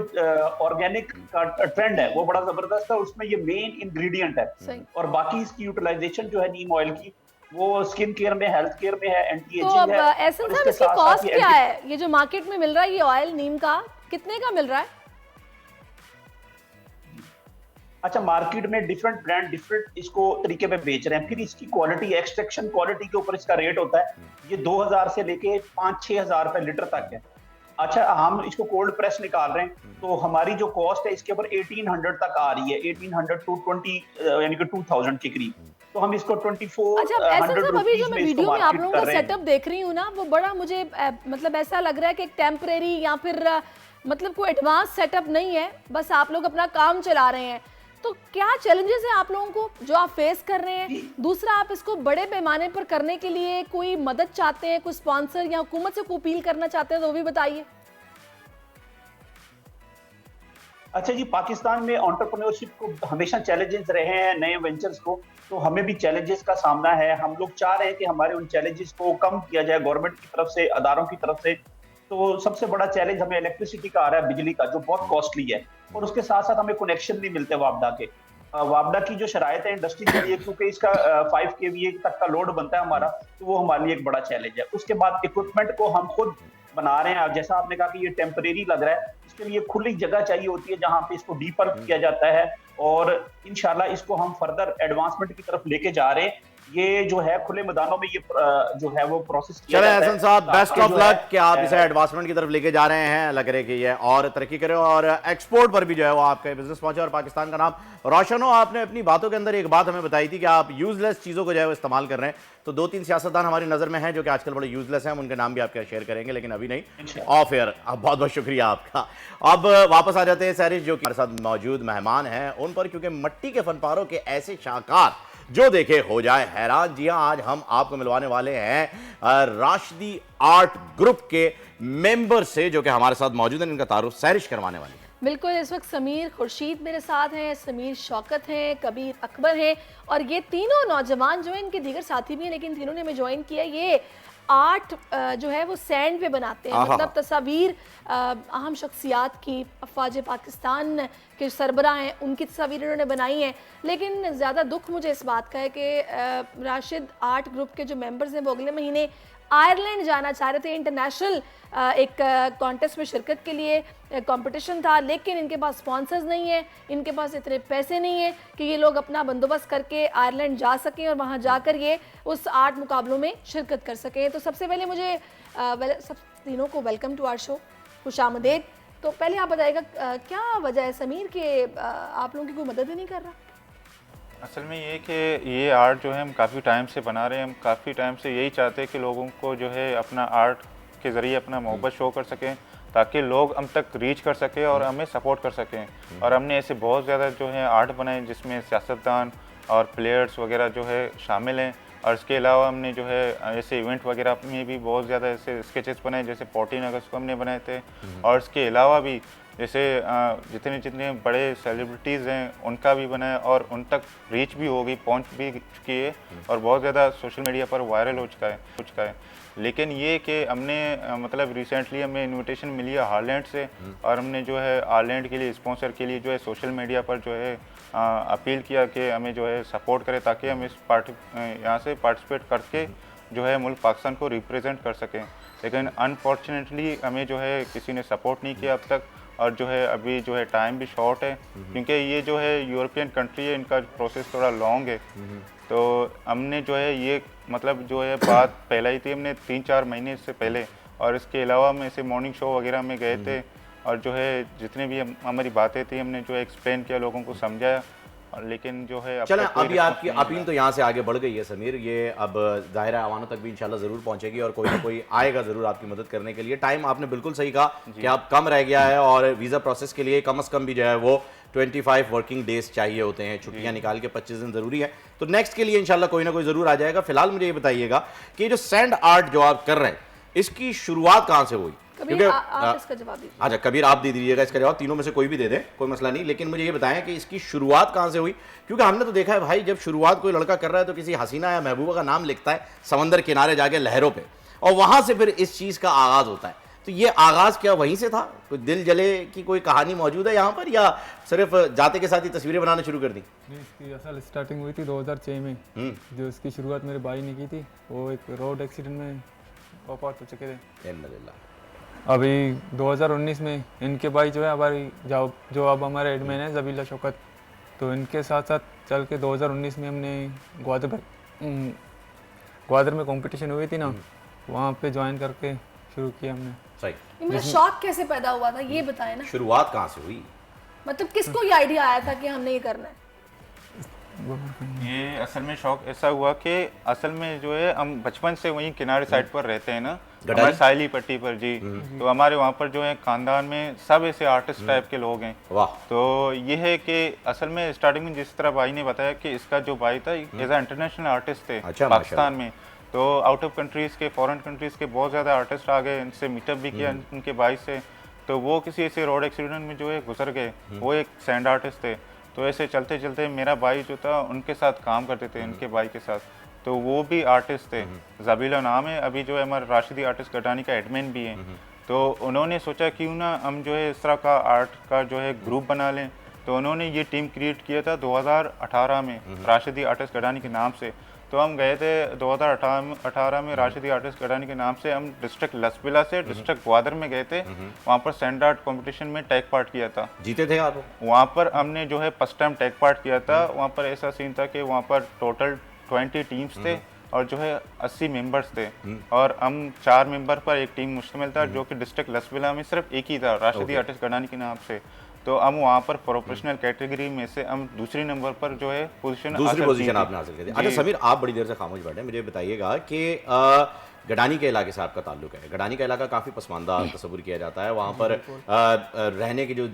ऑर्गेनिक का ट्रेंड है वो बड़ा जबरदस्त है, उसमें ये मेन इंग्रेडिएंट है। और बाकी इसकी यूटिलाइजेशन जो है नीम ऑयल की, वो स्किन केयर में, हेल्थ केयर में है, एंटी एजिंग है। एहसन साहब, इसकी कॉस्ट क्या है? ये जो मार्केट में मिल रहा है ये ऑयल नीम का, कितने का मिल रहा है? अच्छा, मार्केट में डिफरेंट ब्रांड डिफरेंट इसको तरीके पे बेच रहे हैं, फिर इसकी क्वालिटी, एक्सट्रैक्शन क्वालिटी के ऊपर इसका रेट होता है। ये 2000 से लेके 5-6 हजार रुपए लीटर तक है। अच्छा, हम इसको कोल्ड प्रेस निकाल रहे हैं तो हमारी जो कॉस्ट है इसके ऊपर 1800 तक आ रही है, 1800 to 20 यानी कि 2000 के करीब। तो हम इसको 2400 अभी जो मैं वीडियो में आप लोगों का सेटअप देख रही हूँ ना, वो बड़ा मुझे मतलब ऐसा लग रहा है कि एक टेम्परेरी या फिर मतलब कोई एडवांस सेटअप नहीं है, बस आप लोग अपना काम चला रहे हैं। तो क्या चैलेंजेस है आप लोगों को जो आप फेस कर रहे हैं? दूसरा, आप इसको बड़े पैमाने पर करने के लिए कोई मदद चाहते हैं, कोई स्पॉन्सर या हुकूमत से कोई अपील करना चाहते हैं तो वो भी बताइए। अच्छा जी, पाकिस्तान में एंटरप्रेन्योरशिप को हमेशा चैलेंजेस रहे हैं, नए वेंचर्स को, तो हमें भी चैलेंजेस का सामना है। हम लोग चाह रहे हैं कि हमारे उन चैलेंजेस को कम किया जाए गवर्नमेंट की तरफ से, अदारों की तरफ से। तो सबसे बड़ा चैलेंज हमें इलेक्ट्रिसिटी का आ रहा है, बिजली का, जो बहुत कॉस्टली है, और उसके साथ साथ हमें कनेक्शन नहीं मिलते वापडा के। वापडा की जो शराइत है इंडस्ट्री के लिए, क्योंकि इसका 5 kVA तक का लोड बनता है हमारा, तो वो हमारे लिए एक बड़ा चैलेंज है। उसके बाद इक्विपमेंट को हम खुद बना रहे हैं। जैसा आपने कहा कि ये टेम्परेरी लग रहा है, इसके लिए खुली जगह चाहिए होती है जहाँ पे इसको डीपल्प किया जाता है, और इंशाल्लाह इसको हम फर्दर एडवांसमेंट की तरफ लेके जा रहे हैं। ये जो है खुले मैदानों में ये जो है वो प्रोसेस किया जाता है। एहसन साहब, बेस्ट ऑफ लक कि आप इसे एडवांसमेंट की तरफ लेके जा रहे हैं। लग रहा है कि ये और तरक्की करे और एक्सपोर्ट पर भी जो है वो आपका बिजनेस पहुंचे और पाकिस्तान का नाम रोशन हो। आपने अपनी बातों के अंदर एक बात हमें बताई थी कि आप यूजलेस चीज़ों को जो है वो इस्तेमाल कर रहे हैं। तो 2-3 सियासतदान हमारी नज़र में हैं जो कि आजकल बड़े यूजलेस हैं, हम उनके नाम भी आपके शेयर करेंगे, लेकिन अभी नहीं, ऑफ एयर। अब बहुत बहुत शुक्रिया आपका। अब वापस आ जाते हैं सहरिश, जो कि हमारे साथ मौजूद मेहमान हैं उन पर, क्योंकि मिट्टी के फनपारों के ऐसे शाहकार जो देखे हो जाए हैरान। जी हाँ, आज हम आपको मिलवाने वाले हैं राशिदी आर्ट ग्रुप के मेंबर से, जो कि हमारे साथ मौजूद हैं, इनका तारुफ सहरिश करवाने वाली है। बिल्कुल, इस वक्त समीर खुर्शीद मेरे साथ हैं, समीर शौकत हैं, कबीर अकबर हैं, और ये तीनों नौजवान जो हैं, इनके दीगर साथी भी हैं, लेकिन तीनों ने हमें ज्वाइन किया। ये आर्ट जो है वो सैंड पे बनाते हैं, मतलब तस्वीर अहम शख्सियात की, अफवाज पाकिस्तान के सरबराह हैं, उनकी तस्वीर इन्होंने बनाई हैं। लेकिन ज़्यादा दुख मुझे इस बात का है कि राशिद आर्ट ग्रुप के जो मेंबर्स हैं वो अगले महीने आयरलैंड जाना चाह रहे थे, इंटरनेशनल एक कॉन्टेस्ट में शिरकत के लिए कंपटीशन था, लेकिन इनके पास स्पॉन्सर्स नहीं है, इनके पास इतने पैसे नहीं है कि ये लोग अपना बंदोबस्त करके आयरलैंड जा सकें और वहाँ जाकर ये उस आर्ट मुकाबलों में शिरकत कर सकें। तो सबसे पहले मुझे सब तीनों को वेलकम टू आवर शो, खुशामदीद। तो पहले आप बताइएगा क्या वजह है समीर कि आप लोगों की कोई मदद ही नहीं कर रहा? असल में ये कि ये आर्ट जो है हम काफ़ी टाइम से बना रहे हैं, हम काफ़ी टाइम से यही चाहते हैं कि लोगों को जो है अपना आर्ट के ज़रिए अपना मोहब्बत शो कर सकें, ताकि लोग हम तक रीच कर सकें और हमें सपोर्ट कर सकें। और हमने ऐसे बहुत ज़्यादा जो है आर्ट बनाए जिसमें सियासतदान और प्लेयर्स वगैरह जो है शामिल हैं। और इसके अलावा हमने जो है ऐसे इवेंट वगैरह में भी बहुत ज़्यादा ऐसे स्केचेस बनाए, जैसे 14 अगस्त को हमने बनाए थे। और इसके अलावा भी जैसे जितने जितने बड़े सेलिब्रिटीज़ हैं उनका भी बना है और उन तक रीच भी हो गई, पहुँच भी चुकी है और बहुत ज़्यादा सोशल मीडिया पर वायरल हो चुका है। लेकिन ये कि हमने मतलब रिसेंटली हमें इनविटेशन मिली है हालैंड से और हमने जो है हालैंड के लिए स्पॉन्सर के लिए जो है सोशल मीडिया पर जो है अपील किया कि हमें जो है सपोर्ट करें ताकि हम इस यहाँ से पार्टिसिपेट करके जो है मुल्क पाकिस्तान को रिप्रेजेंट कर सकें। लेकिन अनफॉर्चुनेटली हमें जो है किसी ने सपोर्ट नहीं किया अब तक और जो है अभी जो है टाइम भी शॉर्ट है क्योंकि ये जो है यूरोपियन कंट्री है, इनका प्रोसेस थोड़ा लॉन्ग है। तो हमने जो है ये मतलब जो है बात फैलाई थी हमने 3-4 महीने से पहले और इसके अलावा हम ऐसे मॉर्निंग शो वगैरह में गए थे और जो है जितने भी हमारी बातें थी हमने जो है एक्सप्लेन किया, लोगों को समझाया। और लेकिन जो है चलें अभी आपकी अपील तो यहाँ से आगे बढ़ गई है समीर, ये अब ज़ाहिर है अवानों तक भी इंशाल्लाह ज़रूर पहुँचेगी और कोई ना कोई आएगा ज़रूर आपकी मदद करने के लिए। टाइम आपने बिल्कुल सही कहा कि आप कम रह गया है और वीज़ा प्रोसेस के लिए कम से कम भी जो है वो 25 वर्किंग डेज चाहिए होते हैं, छुट्टियाँ निकाल के 25 दिन ज़रूरी है। तो नेक्स्ट के लिए इंशाल्लाह कोई ना कोई ज़रूर आ जाएगा। फिलहाल मुझे ये बताइएगा कि जो सैंड आर्ट जो आप कर रहे हैं इसकी शुरुआत कहाँ से हुई? कबीर, आप इसका जवाब दीजिए। अच्छा कबीर आप दे दीजिएगा इसका जवाब, तीनों में से कोई भी दे दे कोई मसला नहीं, लेकिन मुझे ये बताएं कि इसकी शुरुआत कहाँ से हुई? क्योंकि हमने तो देखा है भाई जब शुरुआत कोई लड़का कर रहा है तो किसी हसीना या महबूबा का नाम लिखता है समंदर किनारे जाके लहरों पे और वहां से फिर इस चीज़ का आगाज़ होता है। तो ये आगाज़ क्या वहीं से था? कोई दिल जले की कोई कहानी मौजूद है यहाँ पर या सिर्फ जाते के साथ ही तस्वीरें बनाना शुरू कर दी? नहीं, इसकी असल स्टार्टिंग हुई थी 2006 में। जो इसकी शुरुआत मेरे भाई ने की थी, वो एक रोड एक्सीडेंट में वफात हो चुके थे। अभी 2019 में इनके भाई जो है हमारी जो अब हमारे एडमिन है जबीला शौकत, तो इनके साथ साथ चल के 2019 में हमने ग्वादर में कंपटीशन हुई थी ना, वहाँ पे ज्वाइन करके शुरू किया हमने। सही। इनका शौक कैसे पैदा हुआ था ये बताएं ना। शुरुआत कहाँ से हुई? मतलब किसको ये आइडिया आया था कि हमने ये करना है? ये असल में शौक ऐसा हुआ कि असल में जो है हम बचपन से वहीं किनारे साइड पर रहते हैं ना, हमारे साइली पट्टी पर जी। तो हमारे वहाँ पर जो है खानदान में सब ऐसे आर्टिस्ट टाइप के लोग हैं। वाह। तो ये है कि असल में स्टार्टिंग में जिस तरह भाई ने बताया कि इसका जो भाई था एज ए इंटरनेशनल आर्टिस्ट थे पाकिस्तान में, तो आउट ऑफ कंट्रीज़ के फॉरेन कंट्रीज़ के बहुत ज़्यादा आर्टिस्ट आ गए, इनसे मीटअप भी किया उनके भाई से। तो वो किसी ऐसे रोड एक्सीडेंट में जो है गुजर गए, वो एक सैंड आर्टिस्ट थे। तो ऐसे चलते चलते मेरा भाई जो था उनके साथ काम करते थे, उनके भाई के साथ, तो वो भी आर्टिस्ट थे, जबीला नाम है, अभी जो है हमारे राशिदी आर्टिस्ट गडानी का एडमिन भी है। तो उन्होंने सोचा क्यों ना हम जो है इस तरह का आर्ट का जो है ग्रुप बना लें। तो उन्होंने ये टीम क्रिएट किया था 2018 में राशिदी आर्टिस्ट गडानी के नाम से। तो हम गए थे 2018 में राशिदी आर्टिस्ट गडानी के नाम से, हम डिस्ट्रिक्ट लसबिला से डिस्ट्रिक्ट ग्वादर में गए थे। वहाँ पर सैंड आर्ट कॉम्पिटिशन में टेक पार्ट किया था। जीते थे आप? वहाँ पर हमने जो है फर्स्ट टाइम टेक पार्ट किया था। वहाँ पर ऐसा सीन था कि वहाँ पर टोटल 20 टीम्स थे और जो है 80 मेंबर्स थे और हम 4 मेंबर पर एक टीम मुश्तमिल था, जो कि डिस्ट्रिक्ट लसबिला में सिर्फ एक ही था, राशिदी आर्टिस्ट गडानी के नाम से। तो हम वहाँ पर प्रोफेशनल कैटेगरी में से हम दूसरी नंबर पर जो है दूसरी पोजीशन आपने हासिल की थी। अच्छा समीर आप बड़ी देर से खामोश बैठे, मुझे बताइएगा कि गडानी के इलाके से आपका ताल्लुक है। गडानी का इलाका काफ़ी पसमानदा तस्वुर किया जाता है, वहाँ पर रहने की जो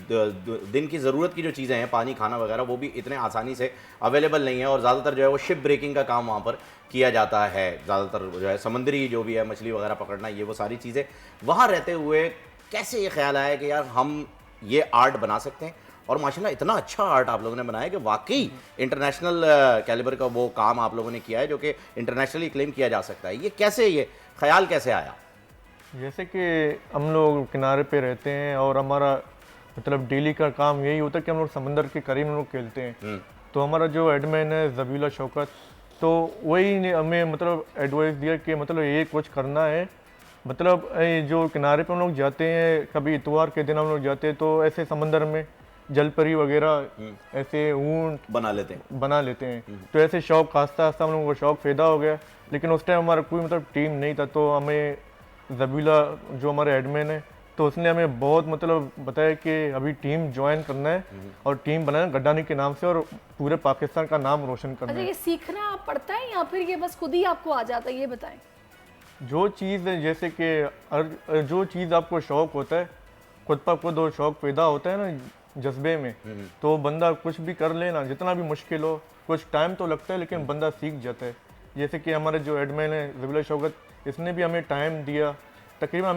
दिन की ज़रूरत की जो चीज़ें हैं, पानी खाना वगैरह, वो भी इतने आसानी से अवेलेबल नहीं है और ज़्यादातर जो है वो शिप ब्रेकिंग का काम वहाँ पर किया जाता है। ज़्यादातर जो है समुद्री जो भी है मछली वगैरह पकड़ना, ये वो सारी चीज़ें। वहाँ रहते हुए कैसे ये ख्याल आया कि यार हम ये आर्ट बना सकते हैं? और माशाल्लाह इतना अच्छा आर्ट आप लोगों ने बनाया कि वाकई इंटरनेशनल कैलिबर का वो काम आप लोगों ने किया है जो कि इंटरनेशनली क्लेम किया जा सकता है। ये कैसे, ये ख्याल कैसे आया? जैसे कि हम लोग किनारे पे रहते हैं और हमारा मतलब डेली का काम यही होता है कि हम लोग समंदर के करीब हम लोग खेलते हैं। तो हमारा जो एडमिन है जबीला शौकत, तो वही ने हमें मतलब एडवाइस दिया कि मतलब ये कुछ करना है। मतलब जो किनारे पे हम लोग जाते हैं, कभी इतवार के दिन हम लोग जाते हैं तो ऐसे समंदर में जलपरी वगैरह ऐसे ऊंट बना लेते हैं। तो ऐसे शौक आस्ता आस्ता हम लोगों को शौक पैदा हो गया। लेकिन उस टाइम हमारा कोई मतलब टीम नहीं था, तो हमें जबीला जो हमारे एडमिन है, तो उसने हमें बहुत मतलब बताया कि अभी टीम ज्वाइन करना है और टीम बनाना गडानी के नाम से और पूरे पाकिस्तान का नाम रोशन करना है। ये सीखना पड़ता है या फिर ये बस खुद ही आपको आ जाता है, ये बताएं। जो चीज़ है, जैसे कि जो चीज़ आपको शौक होता है, खुद पर खुद वो शौक पैदा होता है ना जज्बे में, तो बंदा कुछ भी कर लेना, जितना भी मुश्किल हो, कुछ टाइम तो लगता है लेकिन बंदा सीख जाता है। जैसे कि हमारे जो एडमिन है जबीला शौकत, इसने भी हमें टाइम दिया। तकरीबन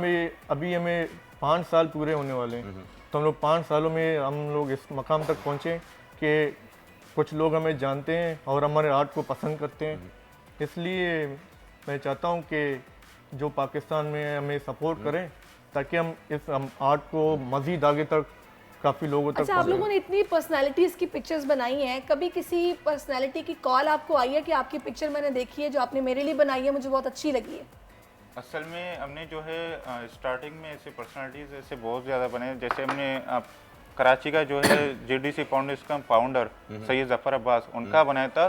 हमें 5 साल पूरे होने वाले हैं। तो हम लोग 5 सालों में हम लोग इस मकाम तक पहुँचे कि कुछ लोग हमें जानते हैं और हमारे आर्ट को पसंद करते हैं। इसलिए मैं चाहता हूँ कि जो पाकिस्तान में हमें सपोर्ट करें ताकि हम आर्ट को मज़ीद आगे तक काफ़ी लोगों तक अच्छा, आप लोगों ने इतनी पर्सनालिटीज़ की पिक्चर्स बनाई हैं, कभी किसी पर्सनालिटी की कॉल आपको आई है कि आपकी पिक्चर मैंने देखी है जो आपने मेरे लिए बनाई है, मुझे बहुत अच्छी लगी है? असल में हमने जो है स्टार्टिंग में ऐसे पर्सनालिटीज़ ऐसे बहुत ज़्यादा बने, जैसे हमने कराची का जो है JDC फाउंडेशन का फाउंडर सैयद जफ़र अब्बास उनका बनाया था,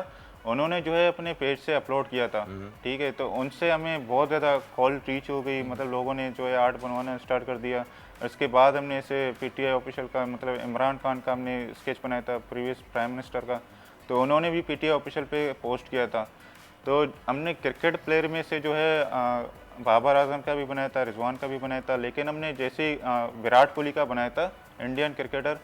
उन्होंने जो है अपने पेज से अपलोड किया था, ठीक है। तो उनसे हमें बहुत ज़्यादा कॉल रीच हो गई, मतलब लोगों ने जो है आर्ट बनवाना स्टार्ट कर दिया। इसके बाद हमने ऐसे PTI ऑफिशियल का, मतलब इमरान खान का हमने स्केच बनाया था, प्रीवियस प्राइम मिनिस्टर का, तो उन्होंने भी PTI ऑफिशियल पे पोस्ट किया था। तो हमने क्रिकेट प्लेयर में से जो है बाबर आजम का भी बनाया था, रिजवान का भी बनाया था, लेकिन हमने जैसे विराट कोहली का बनाया था, इंडियन क्रिकेटर,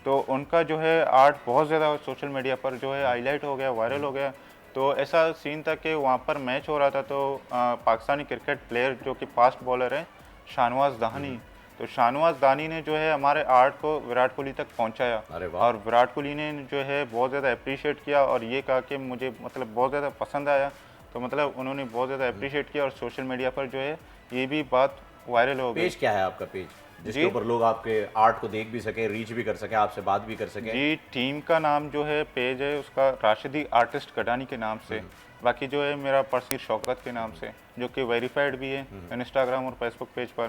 तो उनका जो है आर्ट बहुत ज़्यादा सोशल मीडिया पर जो है हाईलाइट हो गया, वायरल हो गया। तो ऐसा सीन था कि वहाँ पर मैच हो रहा था, तो पाकिस्तानी क्रिकेट प्लेयर जो कि फास्ट बॉलर हैं शाहनवाज दानी, तो शाहनवाज दानी ने जो है हमारे आर्ट को विराट कोहली तक पहुँचाया, और विराट कोहली ने जो है बहुत ज़्यादा अप्रिशिएट किया और ये कहा कि मुझे मतलब बहुत ज़्यादा पसंद आया। तो मतलब उन्होंने बहुत ज़्यादा अप्रिशिएट किया और सोशल मीडिया पर जो है ये भी बात वायरल हो गई। पेज क्या है आपका पेज, जिसके ऊपर लोग आपके आर्ट को देख भी सके, रीच भी कर सके, आपसे बात भी कर सके? जी, टीम का नाम जो है पेज है उसका राशिदी आर्टिस्ट गडानी के नाम से, बाकी जो है मेरा पर्सनल शौकत के नाम से, जो कि वेरीफाइड भी है इंस्टाग्राम और फेसबुक पेज पर।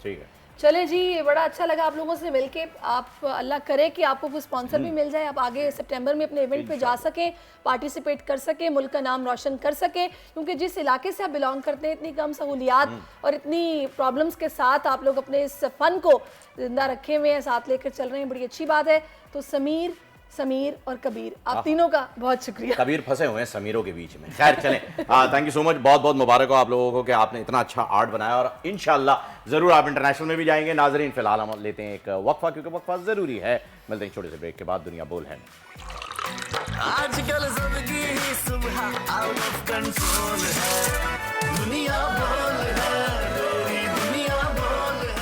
ठीक है, चले जी, बड़ा अच्छा लगा आप लोगों से मिलके। आप अल्लाह करे कि आपको कोई स्पॉन्सर भी मिल जाए, आप आगे सितंबर में अपने इवेंट पे जा सकें, पार्टिसिपेट कर सकें, मुल्क का नाम रोशन कर सकें, क्योंकि जिस इलाके से आप बिलोंग करते हैं इतनी कम सहूलियात और इतनी प्रॉब्लम्स के साथ आप लोग अपने इस फ़न को जिंदा रखे हुए हैं, साथ लेकर चल रहे हैं, बड़ी अच्छी बात है। तो समीर, समीर और कबीर, आप तीनों का बहुत शुक्रिया। कबीर फंसे हुए हैं समीरों के बीच में। खैर चलें, थैंक यू सो मच, बहुत बहुत मुबारक हो आप लोगों को कि आपने इतना अच्छा आर्ट बनाया और इंशाल्लाह ज़रूर आप इंटरनेशनल में भी जाएंगे। नाजरीन, फिलहाल हम लेते हैं एक वक्फा, क्योंकि वक्फा ज़रूरी है। मिलते हैं छोटे से ब्रेक के बाद। दुनिया बोल है आजकल जिंदगी ही सुबह आउट ऑफ कंट्रोल है, दुनिया बोल है, दुनिया बोल है।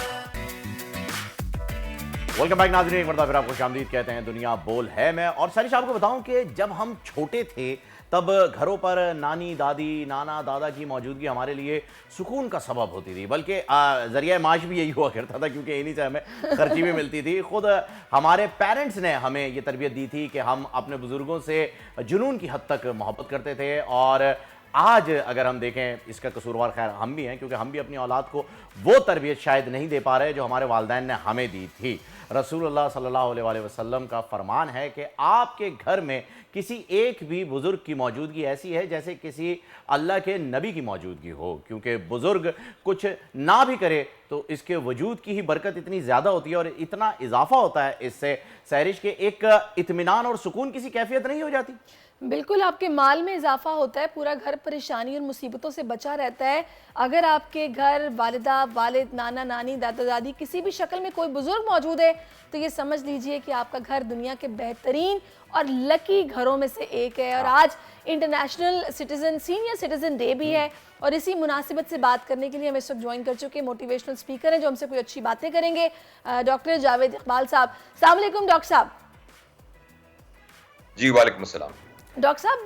वेलकम बैक नाज़रीन, एक मरतबा फिर आपको खुशामदीद कहते हैं। दुनिया बोल है मैं और सारिश आपको बताऊं कि जब हम छोटे थे तब घरों पर नानी, दादी, नाना, दादा की मौजूदगी हमारे लिए सुकून का सबब होती थी, बल्कि ज़रिया माश भी यही हुआ करता था, क्योंकि इन्हीं से हमें खर्ची भी मिलती थी। ख़ुद हमारे पेरेंट्स ने हमें ये तरबियत दी थी कि हम अपने बुज़ुर्गों से जुनून की हद तक मोहब्बत करते थे। और आज अगर हम देखें, इसका कसूरवार खैर हम भी हैं, क्योंकि हम भी अपनी औलाद को वो तरबियत शायद नहीं दे पा रहे जो हमारे वालिदैन ने हमें दी थी। रसूलुल्लाह सल्लल्लाहु अलैहि वसल्लम का फरमान है कि आपके घर में किसी एक भी बुज़ुर्ग की मौजूदगी ऐसी है जैसे किसी अल्लाह के नबी की मौजूदगी हो, क्योंकि बुज़ुर्ग कुछ ना भी करे तो इसके वजूद की ही बरकत इतनी ज़्यादा होती है और इतना इजाफा होता है इससे सैरिश के एक इत्मीनान और सुकून किसी कैफियत नहीं हो जाती। बिल्कुल, आपके माल में इजाफा होता है, पूरा घर परेशानी और मुसीबतों से बचा रहता है। अगर आपके घर वालिदा, वालिद, नाना, नानी, दादा, दादी किसी भी शक्ल में कोई बुजुर्ग मौजूद है तो ये समझ लीजिए कि आपका घर दुनिया के बेहतरीन और लकी घरों में से एक है। और आज international citizen, senior citizen day भी है और इसी मुनासिबत से बात करने के लिए हम इस वक्त ज्वाइन कर चुके मोटिवेशनल स्पीकर हैं जो हमसे कोई अच्छी बातें करेंगे, डॉक्टर जावेद इकबाल साहब। अस्सलाम वालेकुम डॉक्टर साहब। जी वालेकुम अस्सलाम। डॉक्टर साहब,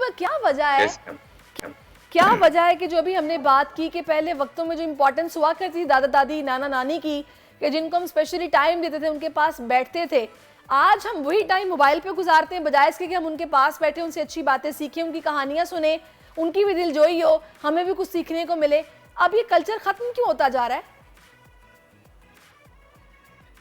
क्या वजह है कि जो अभी हमने बात की कि पहले वक्तों में जो इम्पोर्टेंस हुआ करती थी दादा दादी, नाना नानी की, कि जिनको हम स्पेशली टाइम देते थे, उनके पास बैठते थे, आज हम वही टाइम मोबाइल पे गुजारते हैं, बजाय इसके कि हम उनके पास बैठे, उनसे अच्छी बातें सीखें, उनकी कहानियां सुने, उनकी भी दिलजोई हो, हमें भी कुछ सीखने को मिले। अब ये कल्चर खत्म क्यों होता जा रहा है?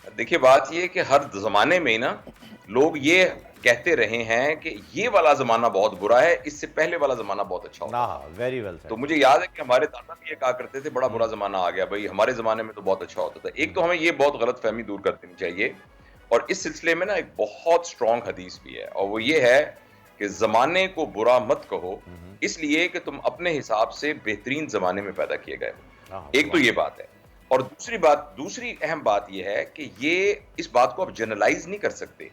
देखिए, बात ये कि हर जमाने में ना लोग ये कहते रहे हैं कि ये वाला जमाना बहुत बुरा है, इससे पहले वाला जमाना बहुत अच्छा होता है। Very well. तो मुझे याद है कि हमारे दादा भी ये कहा करते थे, बड़ा बुरा जमाना आ गया भाई, हमारे जमाने में तो बहुत अच्छा होता था। एक तो हमें ये बहुत गलत फहमी दूर कर देनी चाहिए, और इस सिलसिले में ना एक बहुत स्ट्रॉन्ग हदीस भी है, और वो ये है कि जमाने को बुरा मत कहो, इसलिए कि तुम अपने हिसाब से बेहतरीन जमाने में पैदा किए गए हो। एक तो ये बात है, और दूसरी अहम बात यह है कि ये इस बात को आप जनरलाइज नहीं कर सकते,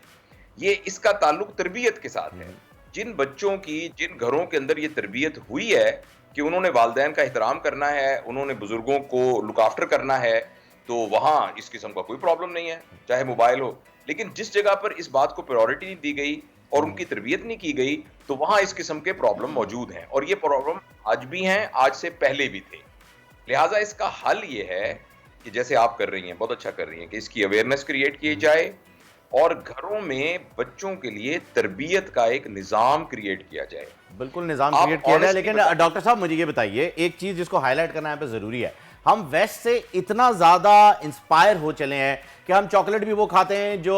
ये इसका ताल्लुक तरबियत के साथ है। जिन बच्चों की, जिन घरों के अंदर ये तरबियत हुई है कि उन्होंने वालिदैन का एहतराम करना है, उन्होंने बुजुर्गों को लुक आफ्टर करना है, तो वहां इस किस्म का कोई प्रॉब्लम नहीं है, चाहे मोबाइल हो। लेकिन जिस जगह पर इस बात को प्रायोरिटी नहीं दी गई और उनकी तरबियत नहीं की गई, तो वहां इस किस्म के प्रॉब्लम मौजूद हैं, और ये प्रॉब्लम आज भी हैं, आज से पहले भी थे। लिहाजा इसका हल ये है कि जैसे आप कर रही हैं, बहुत अच्छा कर रही हैं, कि इसकी अवेयरनेस क्रिएट की जाए और घरों में बच्चों के लिए तरबियत का एक निज़ाम क्रिएट किया जाए। बिल्कुल निज़ाम क्रिएट किया जाए। लेकिन डॉक्टर साहब मुझे ये बताइए, एक चीज़ जिसको हाईलाइट करना यहाँ पे ज़रूरी है, हम वेस्ट से इतना ज़्यादा इंस्पायर हो चले हैं कि हम चॉकलेट भी वो खाते हैं जो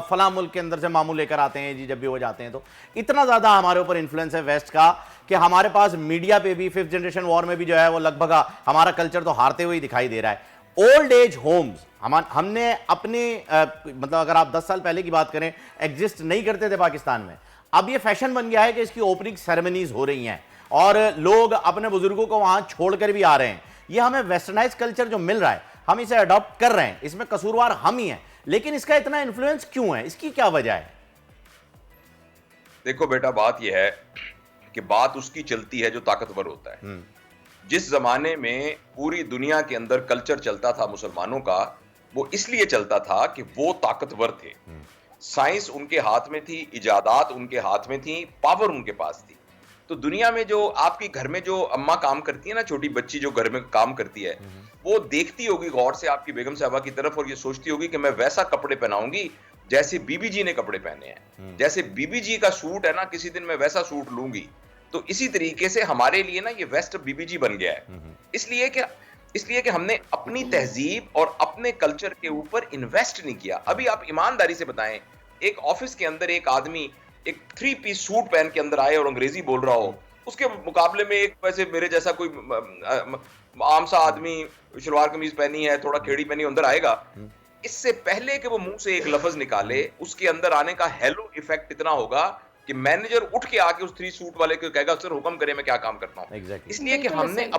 फला मुल्क के अंदर से मामू लेकर आते हैं जी, जब भी वो जाते हैं। तो इतना ज़्यादा हमारे ऊपर इन्फ्लुएंस है वेस्ट का कि हमारे पास मीडिया पे भी 5th जनरेशन वॉर में भी जो है वो लगभग हमारा कल्चर तो हारते हुए ही दिखाई दे रहा है। ओल्ड एज होम्स हमने अपने मतलब अगर आप 10 साल पहले की बात करें, एग्जिस्ट नहीं करते थे पाकिस्तान में। अब ये फैशन बन गया है कि इसकी ओपनिंग सेरेमनीज हो रही हैं और लोग अपने बुजुर्गों को वहां छोड़कर भी आ रहे हैं। ये हमें वेस्टर्नाइज कल्चर जो मिल रहा है, हम इसे अडॉप्ट कर रहे हैं, इसमें कसूरवार हम ही हैं। लेकिन इसका इतना इन्फ्लुएंस क्यों है, इसकी क्या वजह है? देखो बेटा, बात यह है कि बात उसकी चलती है जो ताकतवर होता है। जिस जमाने में पूरी दुनिया के अंदर कल्चर चलता था मुसलमानों का, वो इसलिए चलता था कि वो ताकतवर थे। साइंस उनके हाथ में थी, इजादात उनके हाथ में थी, पावर उनके पास थी। तो दुनिया में जो आपकी घर में जो अम्मा काम करती है ना, छोटी बच्ची जो घर में काम करती है, वो देखती होगी गौर से आपकी बेगम साहबा की तरफ और ये सोचती होगी कि मैं वैसा कपड़े पहनाऊंगी जैसे बीबी जी ने कपड़े पहने हैं। जैसे बीबी जी का सूट है ना, किसी दिन मैं वैसा सूट लूंगी। तो इसी तरीके से हमारे लिए ना ये वेस्ट बीबी जी बन गया है। इसलिए कि हमने अपनी तहजीब और अपने कल्चर के ऊपर इन्वेस्ट नहीं किया। अभी आप ईमानदारी से बताएं, एक ऑफिस के अंदर एक आदमी एक 3 पीस सूट पहन के अंदर आए और अंग्रेजी बोल रहा हो, उसके मुकाबले में एक वैसे मेरे जैसा कोई आम सा आदमी शलवार कमीज पहनी है, थोड़ा खेड़ी पहनी अंदर आएगा, इससे पहले कि वो मुंह से एक लफ्ज निकाले, उसके अंदर आने का हेलो इफेक्ट इतना होगा कि मैनेजर उठ के आके उस 3 सूट वाले को कहेगा, सर हुक्म करें, मैं क्या काम करता हूं। इसलिए कि हमने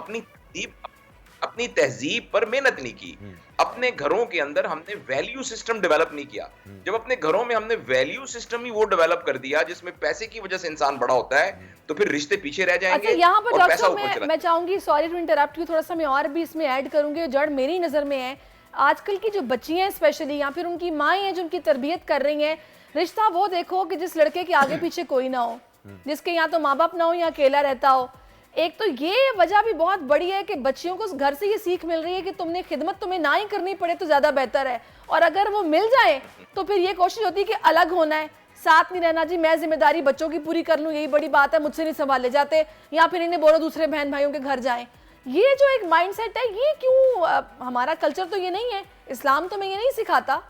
अपनी तहजीब पर मेहनत नहीं की। अपने घरों के अंदर हमने वैल्यू सिस्टम डेवलप नहीं किया। जब अपने घरों में हमने वैल्यू सिस्टम ही वो डेवलप कर दिया जिसमें पैसे की वजह से इंसान बड़ा होता है, तो फिर रिश्ते पीछे रह जाएंगे। अच्छा, यहाँ पर और पैसा ऊपर डॉक्टर मैं चाहूंगी, सॉरी टू इंटरप्ट यू, थोड़ा सा मैं और भी इसमें ऐड करूंगी। जड़ मेरी नजर में है, आजकल की जो बच्चियां स्पेशली, या फिर उनकी माएँ हैं जो उनकी तरबियत कर रही हैं, रिश्ता वो देखो कि जिस लड़के के आगे पीछे कोई ना हो, जिसके यहाँ तो माँ बाप ना हो या अकेला रहता हो। एक तो ये वजह भी बहुत बड़ी है कि बच्चियों को घर से ये सीख मिल रही है कि तुमने खिदमत तुम्हें ना ही करनी पड़े तो ज्यादा बेहतर है, और अगर वो मिल जाए तो फिर ये कोशिश होती है कि अलग होना है, साथ नहीं रहना, जी मैं जिम्मेदारी बच्चों की पूरी कर लूँ, यही बड़ी बात है, मुझसे नहीं संभाले जाते, या फिर इन्हें बोलो दूसरे बहन भाइयों के घर जाएं। ये जो एक माइंडसेट है, ये क्यों? हमारा कल्चर तो ये नहीं है, इस्लाम तो मैं ये नहीं सिखाता।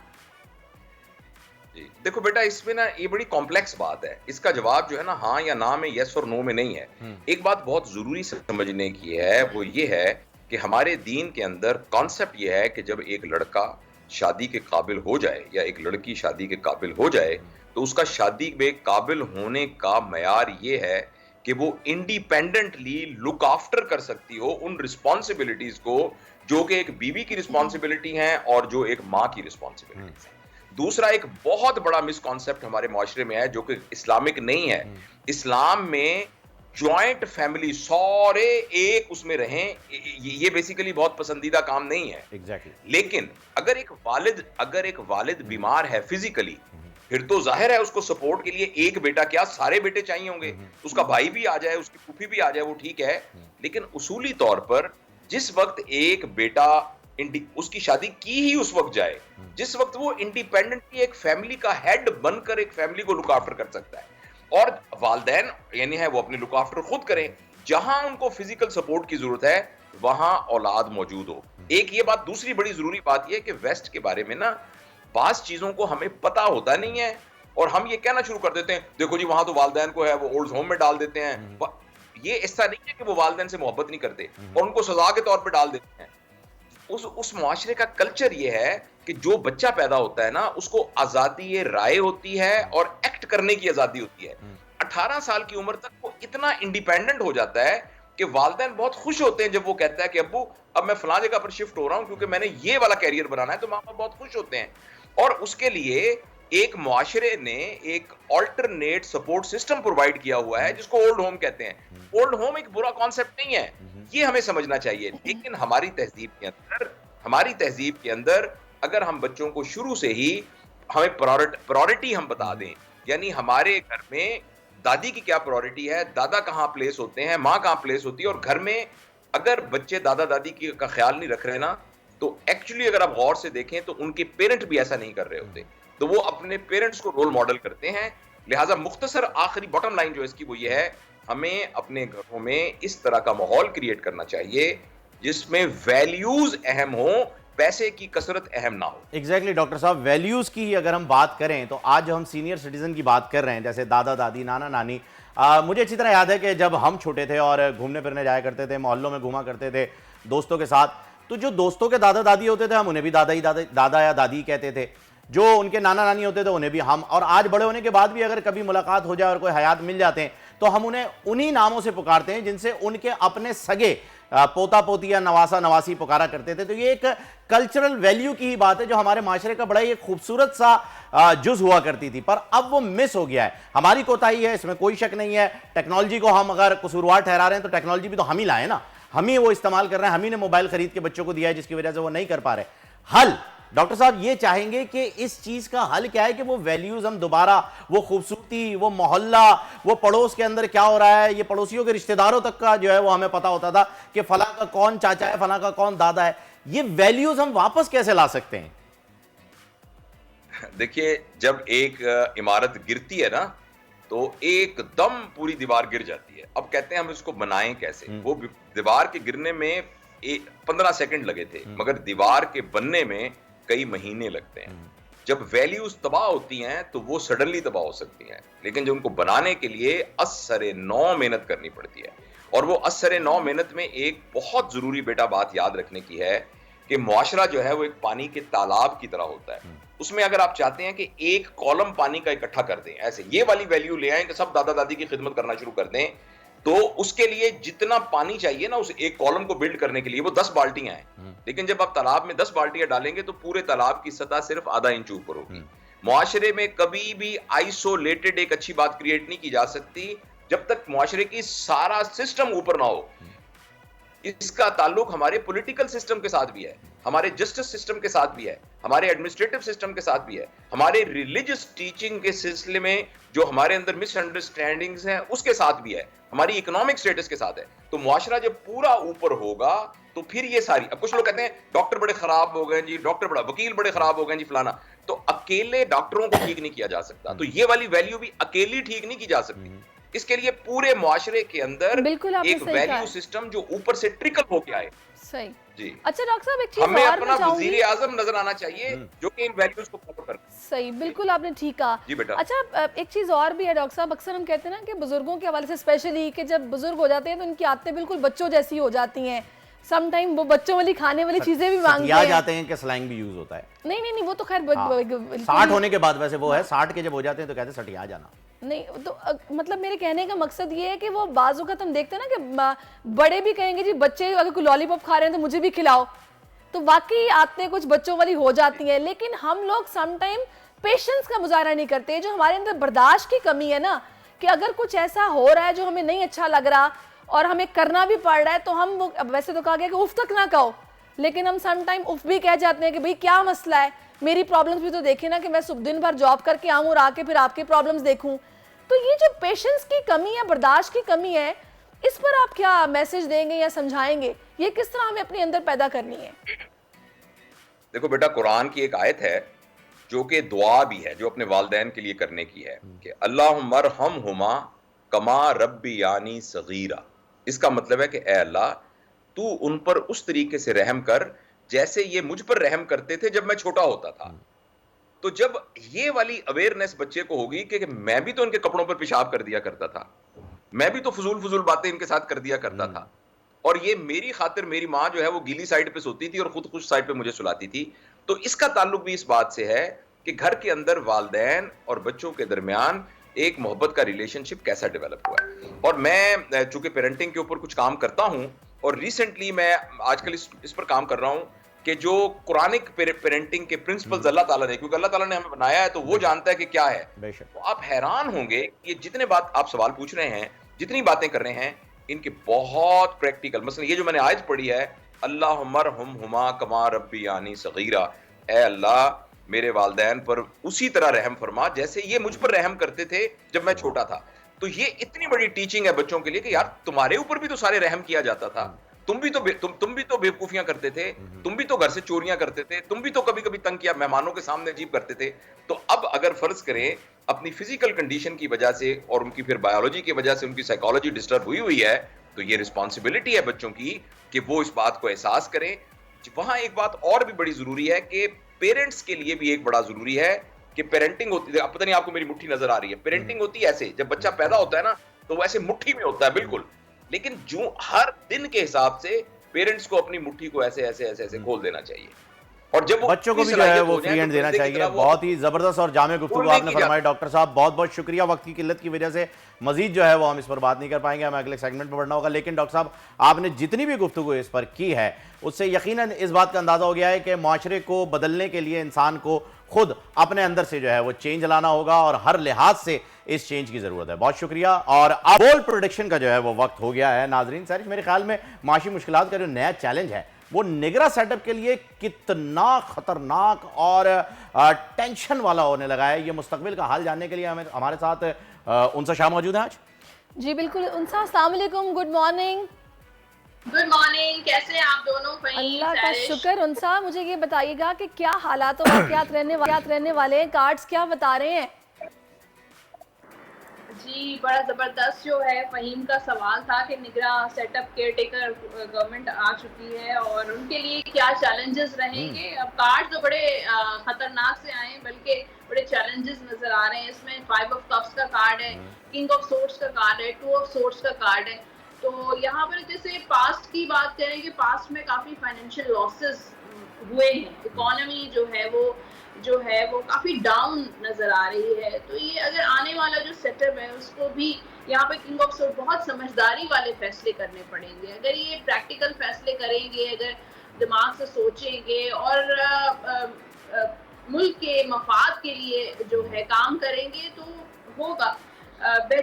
देखो बेटा, इसमें ना ये बड़ी कॉम्प्लेक्स बात है। इसका जवाब जो है ना हाँ या ना में, यस और नो में नहीं है। एक बात बहुत जरूरी समझने की है, वो ये है कि हमारे दीन के अंदर कॉन्सेप्ट ये है कि जब एक लड़का शादी के काबिल हो जाए या एक लड़की शादी के काबिल हो जाए, तो उसका शादी में काबिल होने का मयार ये है कि वो इंडिपेंडेंटली लुक आफ्टर कर सकती हो उन रिस्पॉन्सिबिलिटीज को जो कि एक बीवी की रिस्पॉन्सिबिलिटी है और जो एक माँ की रिस्पॉन्सिबिलिटी है। दूसरा एक बहुत बड़ा मिसकॉन्सेप्ट हमारे माशरे में है जो कि इस्लामिक नहीं है। इस्लाम में जॉइंट फैमिली सारे एक उसमें रहें, ये बेसिकली बहुत पसंदीदा काम नहीं है। लेकिन अगर एक वालिद बीमार है फिजिकली, फिर तो जाहिर है उसको सपोर्ट के लिए एक बेटा क्या सारे बेटे चाहिए होंगे। उसका भाई भी आ जाए, उसकी फूफी भी आ जाए, वो ठीक है। लेकिन उसूली तौर पर जिस वक्त एक बेटा उसकी शादी की ही उस वक्त जाए जिस वक्त वो इंडिपेंडेंटली एक फैमिली का हेड बनकर एक फैमिली को लुक आफ्टर कर सकता है, और वालिदैन यानी है वो अपनी लुक आफ्टर खुद करें। जहां उनको फिजिकल सपोर्ट की जरूरत है वहां औलाद मौजूद हो। एक ये बात। दूसरी बड़ी जरूरी बात यह कि वेस्ट के बारे में ना बास चीजों को हमें पता होता नहीं है, और हम ये कहना शुरू कर देते हैं, देखो जी वहां तो वालिदैन को है वो ओल्ड होम में डाल देते हैं। ये ऐसा नहीं है कि वो वालिदैन से मोहब्बत नहीं करते और उनको सजा के तौर पर डाल देते हैं। उस मुआशरे का कल्चर ये है कि जो बच्चा पैदा होता है ना, उसको आजादी राय होती है और एक्ट करने की आजादी होती है। 18 साल की उम्र तक वो इतना इंडिपेंडेंट हो जाता है कि वालिदैन बहुत खुश होते हैं जब वो कहता है कि अब्बू अब मैं फलां जगह पर शिफ्ट हो रहा हूं क्योंकि मैंने ये वाला कैरियर बनाना है। तो माँ बाप बहुत खुश होते हैं, और उसके लिए एक मुआशरे ने एक ऑल्टरनेट सपोर्ट सिस्टम प्रोवाइड किया हुआ है जिसको ओल्ड होम कहते हैं। ओल्ड होम एक बुरा कॉन्सेप्ट नहीं है, ये हमें समझना चाहिए। लेकिन हमारी तहजीब के अंदर हमारी तहजीब के अंदर अगर हम बच्चों को शुरू से ही हमें प्रायोरिटी हम बता दें, यानी हमारे घर में दादी की क्या प्रायोरिटी है, दादा कहाँ प्लेस होते हैं, माँ कहाँ प्लेस होती है, और घर में अगर बच्चे दादा दादी की का ख्याल नहीं रख रहे ना, तो एक्चुअली अगर आप गौर से देखें तो उनके पेरेंट भी ऐसा नहीं कर रहे होते, तो वो अपने पेरेंट्स को रोल मॉडल करते हैं। लिहाजा मुख्तसर आखिरी बॉटम लाइन जो इसकी वो ये है, हमें अपने घरों में इस तरह का माहौल क्रिएट करना चाहिए जिसमें वैल्यूज अहम हो, पैसे की कसरत अहम ना हो। एग्जैक्टली डॉक्टर साहब, वैल्यूज की ही अगर हम बात करें तो आज जो हम सीनियर सिटीजन की बात कर रहे हैं, जैसे दादा दादी, नाना नानी, मुझे अच्छी तरह याद है कि जब हम छोटे थे और घूमने फिरने जाया करते थे, मोहल्लों में घूमा करते थे दोस्तों के साथ, तो जो दोस्तों के दादा दादी होते थे हम उन्हें भी दादा या दादी कहते थे, जो उनके नाना नानी होते थे उन्हें भी हम, और आज बड़े होने के बाद भी अगर कभी मुलाकात हो जाए और कोई हयात मिल जाते हैं तो हम उन्हें उन्हीं नामों से पुकारते हैं जिनसे उनके अपने सगे पोता पोती या नवासा नवासी पुकारा करते थे। तो ये एक कल्चरल वैल्यू की ही बात है जो हमारे माशरे का बड़ा ही खूबसूरत सा जुज हुआ करती थी, पर अब वो मिस हो गया है। हमारी कोताही है, इसमें कोई शक नहीं है। टेक्नोलॉजी को हम अगर कसूरवार ठहरा रहे हैं तो टेक्नोलॉजी भी तो हम ही लाए ना, हम ही वो इस्तेमाल कर रहे हैं, हम ही ने मोबाइल खरीद के बच्चों को दिया है जिसकी वजह से वो नहीं कर पा रहे। हल डॉक्टर साहब ये चाहेंगे कि इस चीज का हल क्या है कि वो वैल्यूज हम दोबारा, वो खूबसूरती, वो मोहल्ला, वो पड़ोस के अंदर क्या हो रहा है, ये पड़ोसियों के रिश्तेदारों तक का जो है वो हमें पता होता था कि फला का कौन चाचा है, फला का कौन दादा है, ये वैल्यूज हम वापस कैसे ला सकते हैं? देखिए, जब एक इमारत गिरती है ना तो एकदम पूरी दीवार गिर जाती है। अब कहते हैं हम इसको बनाएं कैसे। वो दीवार के गिरने में 15 सेकंड लगे थे, मगर दीवार के बनने में कई महीने लगते हैं। जब वैल्यूज तबाह होती हैं तो वो सडनली तबाह हो सकती हैं, लेकिन जो उनको बनाने के लिए असरे नौ मेहनत करनी पड़ती है। और वो असरे नौ मेहनत में एक बहुत जरूरी बेटा बात याद रखने की है कि मुआशरा जो है वो एक पानी के तालाब की तरह होता है। उसमें अगर आप चाहते हैं कि एक कॉलम पानी का इकट्ठा कर दें, ऐसे ये वाली वैल्यू ले आए कि सब दादा दादी की खिदमत करना शुरू कर दें, तो उसके लिए जितना पानी चाहिए ना उस एक कॉलम को बिल्ड करने के लिए वो 10 बाल्टियां हैं। लेकिन जब आप तालाब में 10 बाल्टियां डालेंगे तो पूरे तालाब की सतह सिर्फ आधा इंच ऊपर होगी। मुआशरे में कभी भी आइसोलेटेड एक अच्छी बात क्रिएट नहीं की जा सकती जब तक मुआशरे की सारा सिस्टम ऊपर ना हो। इसका ताल्लुक हमारे पॉलिटिकल सिस्टम के साथ भी है, हमारे जस्टिस सिस्टम के साथ भी है, हमारे एडमिनिस्ट्रेटिव सिस्टम के साथ भी है, हमारे रिलीजियस टीचिंग के सिलसिले में जो हमारे अंदर मिसअंडरस्टैंडिंग्स हैं उसके साथ भी है, हमारी इकोनॉमिक स्टेटस के साथ है। तो मुआशरा जब पूरा ऊपर होगा तो फिर ये सारी, अब कुछ लोग कहते हैं डॉक्टर बड़े खराब हो गए जी, डॉक्टर बड़ा, वकील बड़े खराब हो गए जी, फलाना, तो अकेले डॉक्टरों को ठीक नहीं किया जा सकता। तो ये वाली वैल्यू भी अकेली ठीक नहीं की जा सकती। इसके लिए पूरे मुआशरे के अंदर एक वैल्यू सिस्टम जो ऊपर से ट्रिकल होके आए। सही जी। अच्छा डॉक्टर साहब, एक चीज हमें और अपना वजीर आजम नजर आना चाहिए जो कि इन वैल्यूज को फॉलो करे। सही, बिल्कुल आपने ठीक कहा। जी बेटा। अच्छा, एक चीज और भी है डॉक्टर साहब, अक्सर हम कहते हैं ना कि बुजुर्गों के हवाले से स्पेशली कि जब बुजुर्ग हो जाते हैं तो उनकी आदतें बिल्कुल बच्चों जैसी हो जाती हैं। सम टाइम वो बच्चों वाली खाने वाली चीजें भी मांगते हैं। जाते हैं कि स्लैंग भी यूज होता है। नहीं वो तो खैर 60 होने के बाद वैसे वो है, 60 के जब हो जाते हैं तो कहते हैं सटिया जाना। नहीं तो मतलब मेरे कहने का मकसद ये है कि वो बाजू का तुम देखते हैं ना कि बड़े भी कहेंगे जी बच्चे अगर कोई लॉलीपॉप खा रहे हैं तो मुझे भी खिलाओ, तो वाकई आते कुछ बच्चों वाली हो जाती है। लेकिन हम लोग सम टाइम पेशेंस का मुजाहरा नहीं करते, जो हमारे अंदर बर्दाश्त की कमी है ना, कि अगर कुछ ऐसा हो रहा है जो हमें नहीं अच्छा लग रहा और हमें करना भी पड़ रहा है तो हम वो, वैसे तो कहा गया कि उफ तक ना कहो, लेकिन हम सम टाइम उफ भी कह जाते हैं कि भाई क्या मसला है, मेरी प्रॉब्लम्स भी तो देखे ना, कि मैं दिन भर जॉब करके आऊँ और आके फिर आपके प्रॉब्लम्स देखूं। तो ये जो पेशेंस की कमी है, बर्दाश्त की कमी है, इस पर आप क्या मैसेज देंगे या समझाएंगे, ये किस तरह हमें अपने अंदर पैदा करनी है? देखो बेटा, कुरान की एक आयत है जो कि दुआ भी है, जो अपने वालिदैन के लिए करने की है कि अल्लाहुम्मा अरहमहुमा कमा रब्बी यानी सगीरा। इसका मतलब है कि ए अल्लाह, तू उन पर उस तरीके से रहम कर जैसे ये मुझ पर रहम करते थे जब मैं छोटा होता था। तो जब ये वाली अवेयरनेस बच्चे को होगी कि मैं भी तो इनके कपड़ों पर पेशाब कर दिया करता था, मैं भी तो फजूल बातें इनके साथ कर दिया करता था, और ये मेरी खातिर मेरी माँ जो है वो गीली साइड पे सोती थी और खुद खुश साइड पे मुझे सुलाती थी। तो इसका ताल्लुक भी इस बात से है कि घर के अंदर वालिदैन और बच्चों के दरमियान एक मोहब्बत का रिलेशनशिप कैसा डेवलप हुआ है। और मैं चूंकि पेरेंटिंग के ऊपर कुछ काम करता हूं और रिसेंटली मैं आजकल इस पर काम कर रहा हूं कि जो कुरानिक पेरेंटिंग के प्रिंसिपल्स अल्लाह ताला ने, क्योंकि अल्लाह ताला ने हमें बनाया है तो वो जानता है कि क्या है, तो आप हैरान होंगे ये जितने बात आप सवाल पूछ रहे हैं, जितनी बातें कर रहे हैं, इनके बहुत प्रैक्टिकल, मसलन ये जो मैंने आयत पढ़ी है, अल्लाहुम्मरहुम्हुमा कमा रब्बियानी सगीरा, ए अल्लाह मेरे वालिदैन पर उसी तरह रहम फरमा जैसे ये मुझ पर रहम करते थे जब मैं छोटा था। तो ये इतनी बड़ी टीचिंग है बच्चों के लिए कि यार तुम्हारे ऊपर भी तो सारे रहम किया जाता था, तुम भी तो बेवकूफियां करते थे, तुम भी तो घर से चोरियां करते थे, तुम भी तो कभी कभी तंग किया, मेहमानों के सामने अजीब करते थे। तो अब अगर फर्ज करें अपनी फिजिकल कंडीशन की वजह से और उनकी फिर बायोलॉजी की वजह से उनकी साइकोलॉजी डिस्टर्ब हुई है, तो ये रिस्पॉन्सिबिलिटी है बच्चों की कि वो इस बात को एहसास करें। वहां एक बात और भी बड़ी जरूरी है कि पेरेंट्स के लिए भी एक बड़ा जरूरी है कि पेरेंटिंग होती है, पता नहीं आपको मेरी मुट्ठी नजर आ रही है, पेरेंटिंग होती है ऐसे, जब बच्चा पैदा होता है ना तो वो ऐसे मुट्ठी में होता है बिल्कुल, लेकिन जो हर दिन के हिसाब से पेरेंट्स को अपनी मुट्ठी को ऐसे ऐसे ऐसे ऐसे खोल देना चाहिए और जब बच्चों को भी जो है वो फ्री हैंड देना चाहिए। बहुत ही जबरदस्त और जामे गुफ्तगू आपने फरमाई डॉक्टर साहब, बहुत बहुत शुक्रिया। वक्त की किल्लत की वजह से मजीद जो है वो हम इस पर बात नहीं कर पाएंगे, हमें अगले सेगमेंट में बढ़ना होगा। लेकिन डॉक्टर साहब आपने जितनी भी गुफ्तगू इस पर की है उससे यकीनन इस बात का अंदाजा हो गया है कि माशरे को बदलने के लिए इंसान को खुद अपने अंदर से जो है वो चेंज लाना होगा और हर लिहाज से इस चेंज की जरूरत है। बहुत शुक्रिया। और अब बोल्ड प्रोडिक्शन का जो है वो वक्त हो गया है। नाजरीन सारिश, मेरे ख्याल में माशी मुश्किलात का जो नया चैलेंज है वो निगरा सेटअप के लिए कितना खतरनाक और टेंशन वाला होने लगा है। ये मुस्तकबिल का हाल जानने के लिए हमारे साथ उनसा शाह मौजूद है आज। जी बिल्कुल उनसा, अस्सलाम वालेकुम, गुड मॉर्निंग। गुड मॉर्निंग, कैसे हैं आप दोनों? अल्लाह का शुक्र। उनसा, मुझे ये बताइएगा कि क्या हालात और वाक़यात रहने वाले हैं, कार्ड्स क्या बता रहे हैं? जी बड़ा ज़बरदस्त जो है फ़हीम का सवाल था कि निगरा सेटअप केयरटेकर गवर्नमेंट आ चुकी है और उनके लिए क्या चैलेंजेस रहेंगे। अब कार्ड तो बड़े ख़तरनाक से आए हैं, बल्कि बड़े चैलेंजेस नज़र आ रहे हैं। इसमें 5 ऑफ कप्स का कार्ड है, किंग ऑफ सोर्ड्स का कार्ड है, 2 ऑफ सोर्ड्स का कार्ड है। तो यहाँ पर जैसे पास्ट की बात करें कि पास्ट में काफ़ी फाइनेंशियल लॉसेस हुए हैं, इकोनॉमी जो है वो काफ़ी डाउन नज़र आ रही है। तो ये अगर आने वाला जो सेटअप है उसको भी यहाँ पे किंग ऑफ सोर्ड बहुत समझदारी वाले फैसले करने पड़ेंगे। अगर ये प्रैक्टिकल फैसले करेंगे, अगर दिमाग से सोचेंगे और मुल्क के मफाद के लिए जो है काम करेंगे तो होगा,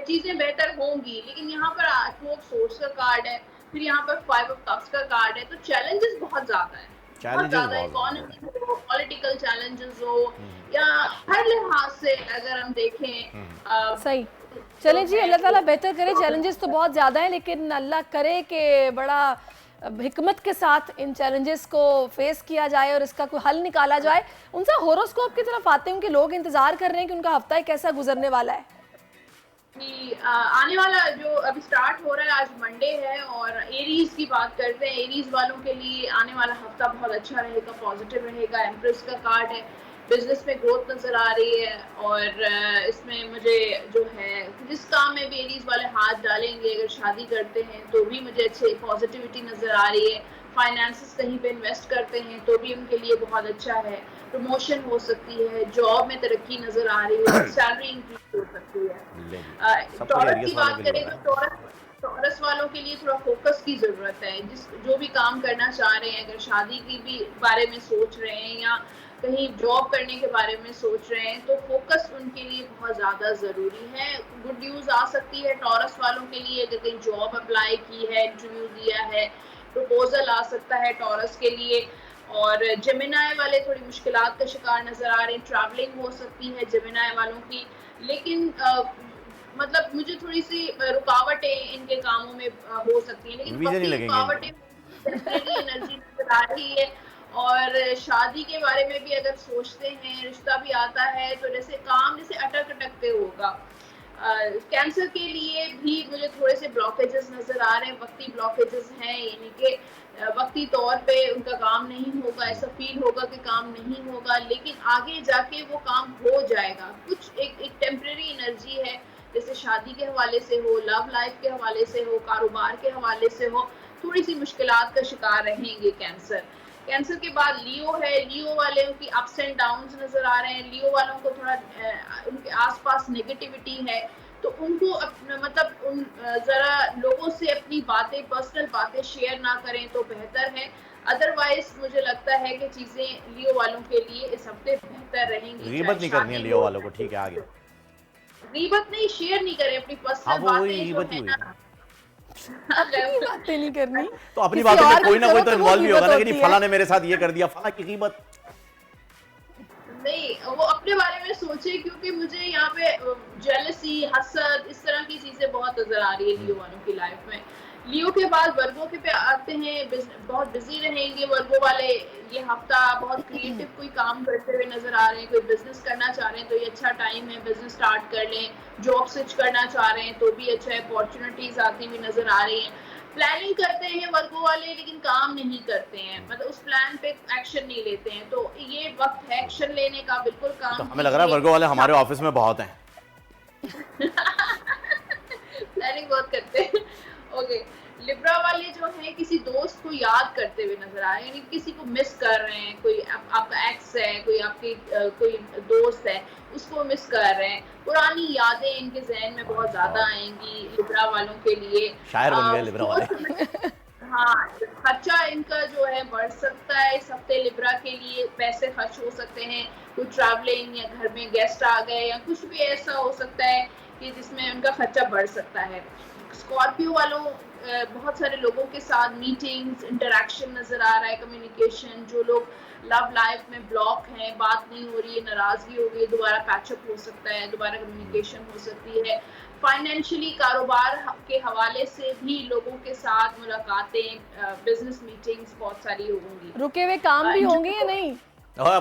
चीज़ें बेहतर होंगी। लेकिन यहाँ पर 2 ऑफ सोर्ड्स का कार्ड है, फिर यहाँ पर 5 ऑफ कप्स का कार्ड है, तो चैलेंजेस बहुत ज़्यादा है, बहुत ज़्यादा। इकोनॉमी हो, पॉलिटिकल चैलेंजेस हो या हर लिहाज से अगर हम देखें। सही, चलें जी, अल्लाह ताला बेहतर करे। चैलेंजेस तो बहुत ज़्यादा है, लेकिन अल्लाह करे कि बड़ा हिकमत के साथ इन चैलेंजेस को फेस किया जाए और इसका कोई हल निकाला जाए। उनसे होरोस्कोप की तरफ आते हैं कि लोग इंतज़ार कर रहे हैं कि उनका हफ्ता कैसा गुजरने वाला है। आने वाला जो अभी स्टार्ट हो रहा है, आज मंडे है और एरीज की बात करते हैं। एरीज वालों के लिए आने वाला हफ्ता बहुत अच्छा रहेगा, पॉजिटिव रहेगा। एम्प्रेस का कार्ड है, बिजनेस में ग्रोथ नज़र आ रही है और इसमें मुझे जो है जिस काम में भी एरीज वाले हाथ डालेंगे, अगर शादी करते हैं तो भी मुझे अच्छी पॉजिटिविटी नज़र आ रही है। फाइनेंसेस कहीं पे इन्वेस्ट करते हैं तो भी उनके लिए बहुत अच्छा है। प्रमोशन हो सकती है, जॉब में तरक्की नज़र आ रही है, सैलरी इंक्रीज हो सकती है। टॉरस की बात करें तो टॉरस वालों के लिए थोड़ा फोकस की ज़रूरत है। जो भी काम करना चाह रहे हैं, अगर शादी की भी बारे में सोच रहे हैं या कहीं जॉब करने के बारे में सोच रहे हैं तो फोकस उनके लिए बहुत ज़्यादा ज़रूरी है। गुड न्यूज़ आ सकती है टॉरस वालों के लिए, अगर कहीं जॉब अप्लाई की है, इंटरव्यू दिया है, प्रपोजल आ सकता है टॉरस के लिए। और जेमिनाई वाले थोड़ी मुश्किलात का शिकार नज़र आ रहे हैं, ट्रैवलिंग हो सकती है जेमिनाई वालों की, लेकिन मतलब मुझे थोड़ी सी रुकावटें इनके कामों में हो सकती हैं, लेकिन रुकावटें एनर्जी नजर आ रही है। और शादी के बारे में भी अगर सोचते हैं, रिश्ता भी आता है तो जैसे काम जैसे अटक अटकते होगा। कैंसर के लिए भी मुझे थोड़े से ब्लॉकेजेस नज़र आ रहे हैं, वक्ती ब्लॉकेजेस हैं, यानी कि वक्ती तौर पे उनका काम नहीं होगा, ऐसा फील होगा कि काम नहीं होगा, लेकिन आगे जाके वो काम हो जाएगा। कुछ एक टेम्परेरी एनर्जी है, जैसे शादी के हवाले से हो, लव लाइफ के हवाले से हो, कारोबार के हवाले से हो, थोड़ी सी मुश्किलात का शिकार रहेंगे कैंसर के बाद लियो है, लियो वाले की अप्स एंड डाउन्स नजर आ रहे हैं। लियो वालों को थोड़ा उनके आसपास नेगेटिविटी है तो उनको मतलब जरा लोगों से अपनी बातें, पर्सनल बातें शेयर ना करें तो बेहतर है। अदरवाइज मुझे लगता है कि चीजें लियो वालों के लिए इस हफ्ते बेहतर रहेंगी। गीबत नहीं करनी है लियो वालों को, ठीक है, आगे गीबत नहीं, शेयर नहीं करें अपनी पर्सनल बातें जो है ना। अपनी बातें नहीं करनी तो अपनी किसी बातों और में कोई की ना कोई करो तो वो इन्वॉल्व ही कीमत होगा ना कि होती नहीं है। फला ने मेरे साथ ये कर दिया, फला की कीमत। नहीं, वो अपने बारे में सोचे, क्योंकि मुझे यहाँ पे जेलसी, हसद, इस तरह की चीजें बहुत नजर आ रही है लियो वालों की लाइफ में। लियो के बाद वर्गो के पे आते हैं, बहुत बिजी रहेंगे वर्गो वाले ये हफ्ता, बहुत क्रिएटिव कोई काम करते हुए नजर आ रहे हैं, कोई बिजनेस करना चाह रहे हैं तो ये अच्छा टाइम है, बिजनेस स्टार्ट कर लें, जॉब स्विच करना चाह रहे हैं तो भी अच्छा है, अपॉर्चुनिटीज आती हुई नजर आ रही हैं। प्लानिंग करते हैं वर्गो वाले लेकिन काम नहीं करते हैं, मतलब उस प्लान पे एक्शन नहीं लेते हैं, तो ये वक्त है एक्शन लेने का, बिल्कुल काम तो हमें लग रहा है वर्गो वाले हमारे ऑफिस में बहुत हैं। प्लानिंग बहुत करते हैं। ओके, लिब्रा वाले जो हैं किसी दोस्त को याद करते हुए नजर आ रहे हैं, यानी किसी को मिस कर रहे हैं, कोई आपका एक्स है, कोई आपकी कोई दोस्त है, उसको मिस कर रहे हैं, पुरानी यादें इनके जहन में बहुत ज्यादा आएंगी लिब्रा वालों के लिए। शायर बन गए लिब्रा वाले। हाँ, खर्चा इनका जो है बढ़ सकता है इस हफ्ते, लिब्रा के लिए पैसे खर्च हो सकते हैं, कोई ट्रैवलिंग या घर में गेस्ट आ गए या कुछ भी ऐसा हो सकता है कि जिसमें उनका खर्चा बढ़ सकता है। स्कॉर्पियो वालों बहुत सारे लोगों के साथ मीटिंग्स, इंटरेक्शन नजर आ रहा है, कम्युनिकेशन, जो लोग लव लाइफ में ब्लॉक हैं, बात नहीं हो रही है, नाराजगी हो गई, दोबारा पैचअप हो सकता है, दोबारा कम्युनिकेशन हो सकती है। फाइनेंशियली कारोबार के हवाले से भी लोगों के साथ मुलाकातें, बिजनेस मीटिंग्स बहुत सारी होंगी। रुके हुए काम भी होंगे या नहीं?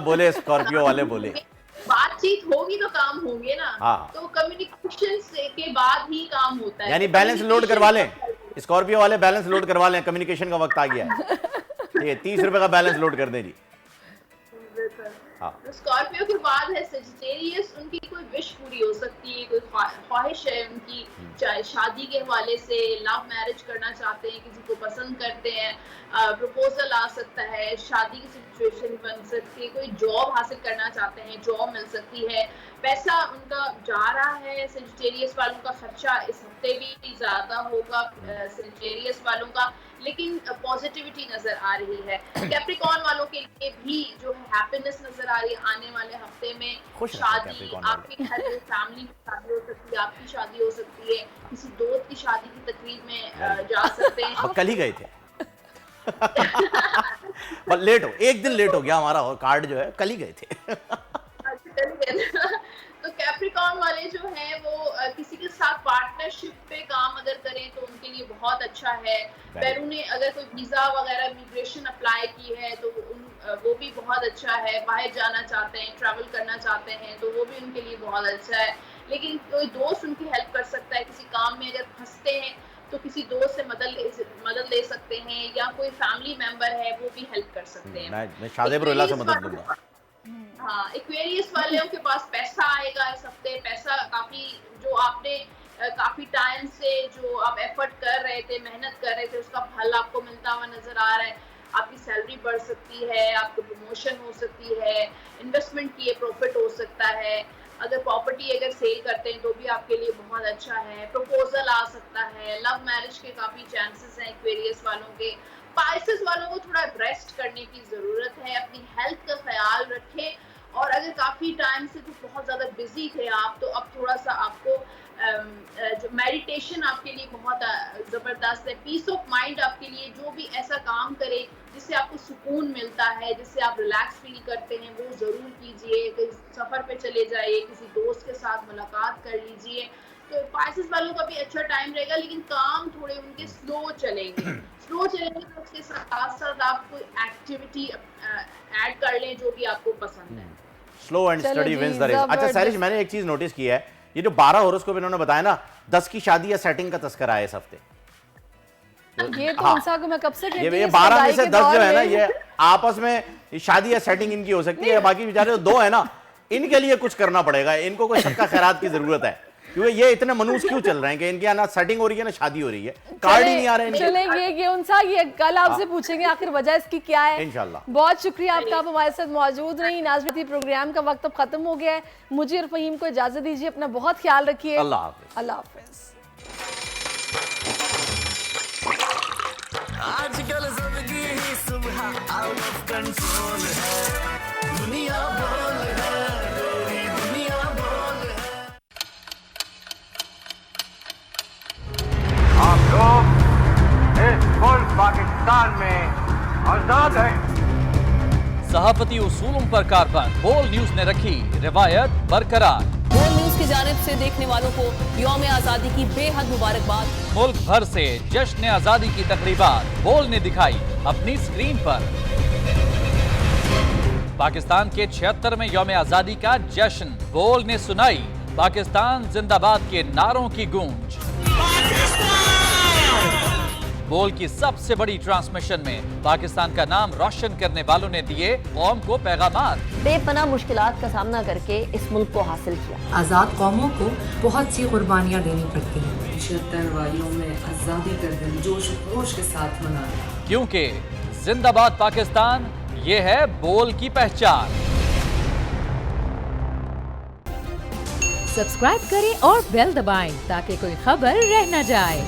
बोले स्कॉर्पियो वाले बोले बातचीत होगी तो काम होंगे ना। हाँ। तो कम्युनिकेशन के बाद ही काम होता है, यानी बैलेंस लोड करवा लें, स्कॉर्पियो वाले बैलेंस लोड करवा लें, कम्युनिकेशन का वक्त आ गया है। ये 30 रुपए का बैलेंस लोड कर दें जी। हाँ। तो स्कॉर्पियो के बाद है सजिटेरियस, उनकी कोई विश पूरी हो सकती है, कोई ख्वाहिश है उनकी, चाहे शादी के हवाले से, लव मैरिज करना चाहते हैं, किसी को पसंद करते हैं, प्रपोजल आ सकता है, शादी की सिचुएशन बन सकती है, कोई जॉब हासिल करना चाहते हैं, जॉब मिल सकती है, पैसा उनका जा रहा है। सजिटेरियस वालों का खर्चा इस हफ्ते भी ज्यादा होगा सजिटेरियस वालों का, लेकिन पॉजिटिविटी नजर आ रही है। कैप्रिकॉर्न वालों के लिए भी जो है हैप्पीनेस नजर आ रही है आने वाले हफ्ते में। शादी, आपकी घर में फैमिली की शादी हो सकती है, आपकी शादी हो सकती है, किसी दोस्त की शादी की तकरीब में जा सकते हैं। कल ही गए थे पर लेट हो, एक दिन लेट हो गया हमारा, और कार्ड जो है कल ही गए थे। तो कैप्रिकॉर्न वाले जो हैं वो किसी के साथ पार्टनरशिप पे काम अगर करें तो उनके लिए बहुत अच्छा है। बैरूने अगर कोई वीजा वगैरह इमिग्रेशन अप्लाई की है तो वो भी बहुत अच्छा है। बाहर जाना चाहते हैं, ट्रैवल करना चाहते हैं तो वो भी उनके लिए बहुत अच्छा है। लेकिन कोई दोस्त उनकी हेल्प कर सकता है, किसी काम में अगर फंसते हैं तो किसी दोस्त से मदद ले सकते हैं, या कोई फैमिली मेंबर है वो भी हेल्प कर सकते हैं। मैं शादेब रोहिला से मदद लूंगा। हाँ, एक्वेरियस वालों के पास पैसा आएगा इस हफ्ते, पैसा काफी जो आपने काफी टाइम से जो आप एफर्ट कर रहे थे, मेहनत कर रहे थे, उसका फल आपको मिलता हुआ नजर आ रहा है। आपकी सैलरी बढ़ सकती है, आपको प्रमोशन हो सकती है, इन्वेस्टमेंट किए प्रॉफिट हो सकता है। अगर प्रॉपर्टी अगर सेल करते हैं तो भी आपके लिए बहुत अच्छा है। प्रपोजल आ सकता है, लव मैरिज के काफी चांसेस हैं एक्वेरियस वालों के। पाइसेस वालों को थोड़ा रेस्ट करने की जरूरत है, अपनी हेल्थ का ख्याल रखें, और अगर काफी टाइम से तो बहुत ज्यादा बिजी थे आप, तो अब थोड़ा सा आपको जो मेडिटेशन आपके लिए बहुत जबरदस्त है। पीस ऑफ माइंड आपके लिए, जो भी ऐसा काम करे जिससे आपको सुकून मिलता है, जिससे आप रिलैक्स फील करते हैं, वो जरूर कीजिए। कहीं सफर पे चले जाइए, किसी दोस्त के साथ मुलाकात कर लीजिए। तो पाइसेस वालों का भी अच्छा टाइम रहेगा, लेकिन काम थोड़े उनके स्लो चलेंगे। स्लो चलेंगे तो उसके साथ साथ आप कोई एक्टिविटी ऐड कर लें जो भी आपको पसंद है। Slow and steady wins the race. अच्छा सैरिश, मैंने एक चीज नोटिस की है, ये जो 12 होरोस्कोप इन्होंने बताया ना, 10 की शादी या सेटिंग का तस्करा है इस हफ्ते। ये तो इंसान को मैं कब से कहती हूं, ये 12 में से 10 जो है ना, ये आपस में शादी या सेटिंग इनकी हो सकती है। बाकी बेचारे 2 है ना, इनके लिए कुछ करना पड़ेगा, इनको कोई सदका खैरात की जरूरत है, क्योंकि ये इतने मनूस क्यों चल रहे हैं कि इनके यहाँ ना सेटिंग हो रही है ना शादी हो रही है, कार्ड ही नहीं आ रहे हैं। चले ये उनसा ये कल आपसे पूछेंगे आखिर वजह इसकी क्या है इंशाल्लाह। बहुत शुक्रिया आपका, आप हमारे साथ मौजूद रही। नाज़रीन, प्रोग्राम का वक्त अब खत्म हो गया है, मुझे और फहीम को इजाजत दीजिए, अपना बहुत ख्याल रखिए। अल्लाह हाफिज। अल्लाह हाफिज। आजकल जिंदगी ही सुबह आउट ऑफ कंट्रोल है, दुनिया बोल है, पूरी दुनिया बोल है। आप लोग पाकिस्तान में आजाद है। सहाफती उसूलों पर कारबंद, बोल न्यूज ने रखी रिवायत बरकरार। बोल न्यूज की जानिब से देखने वालों को यौम आजादी की बेहद मुबारकबाद। मुल्क भर से जश्न आजादी की तकरीबात बोल ने दिखाई अपनी स्क्रीन पर। पाकिस्तान के 76वें यौम आजादी का जश्न, बोल ने सुनाई पाकिस्तान जिंदाबाद के नारों की गूंज। बोल की सबसे बड़ी ट्रांसमिशन में पाकिस्तान का नाम रोशन करने वालों ने दिए कौम को पैगामात। बेपनाह मुश्किलात का सामना करके इस मुल्क को हासिल किया। आजाद कौमों को बहुत सी कुर्बानियां देनी पड़ती हैं। 76 वालियों में आजादी का दिन जोश खरोश के साथ मना, क्योंकि जिंदाबाद पाकिस्तान ये है बोल की पहचान। सब्सक्राइब करें और बेल दबाएं ताकि कोई खबर रह न जाए।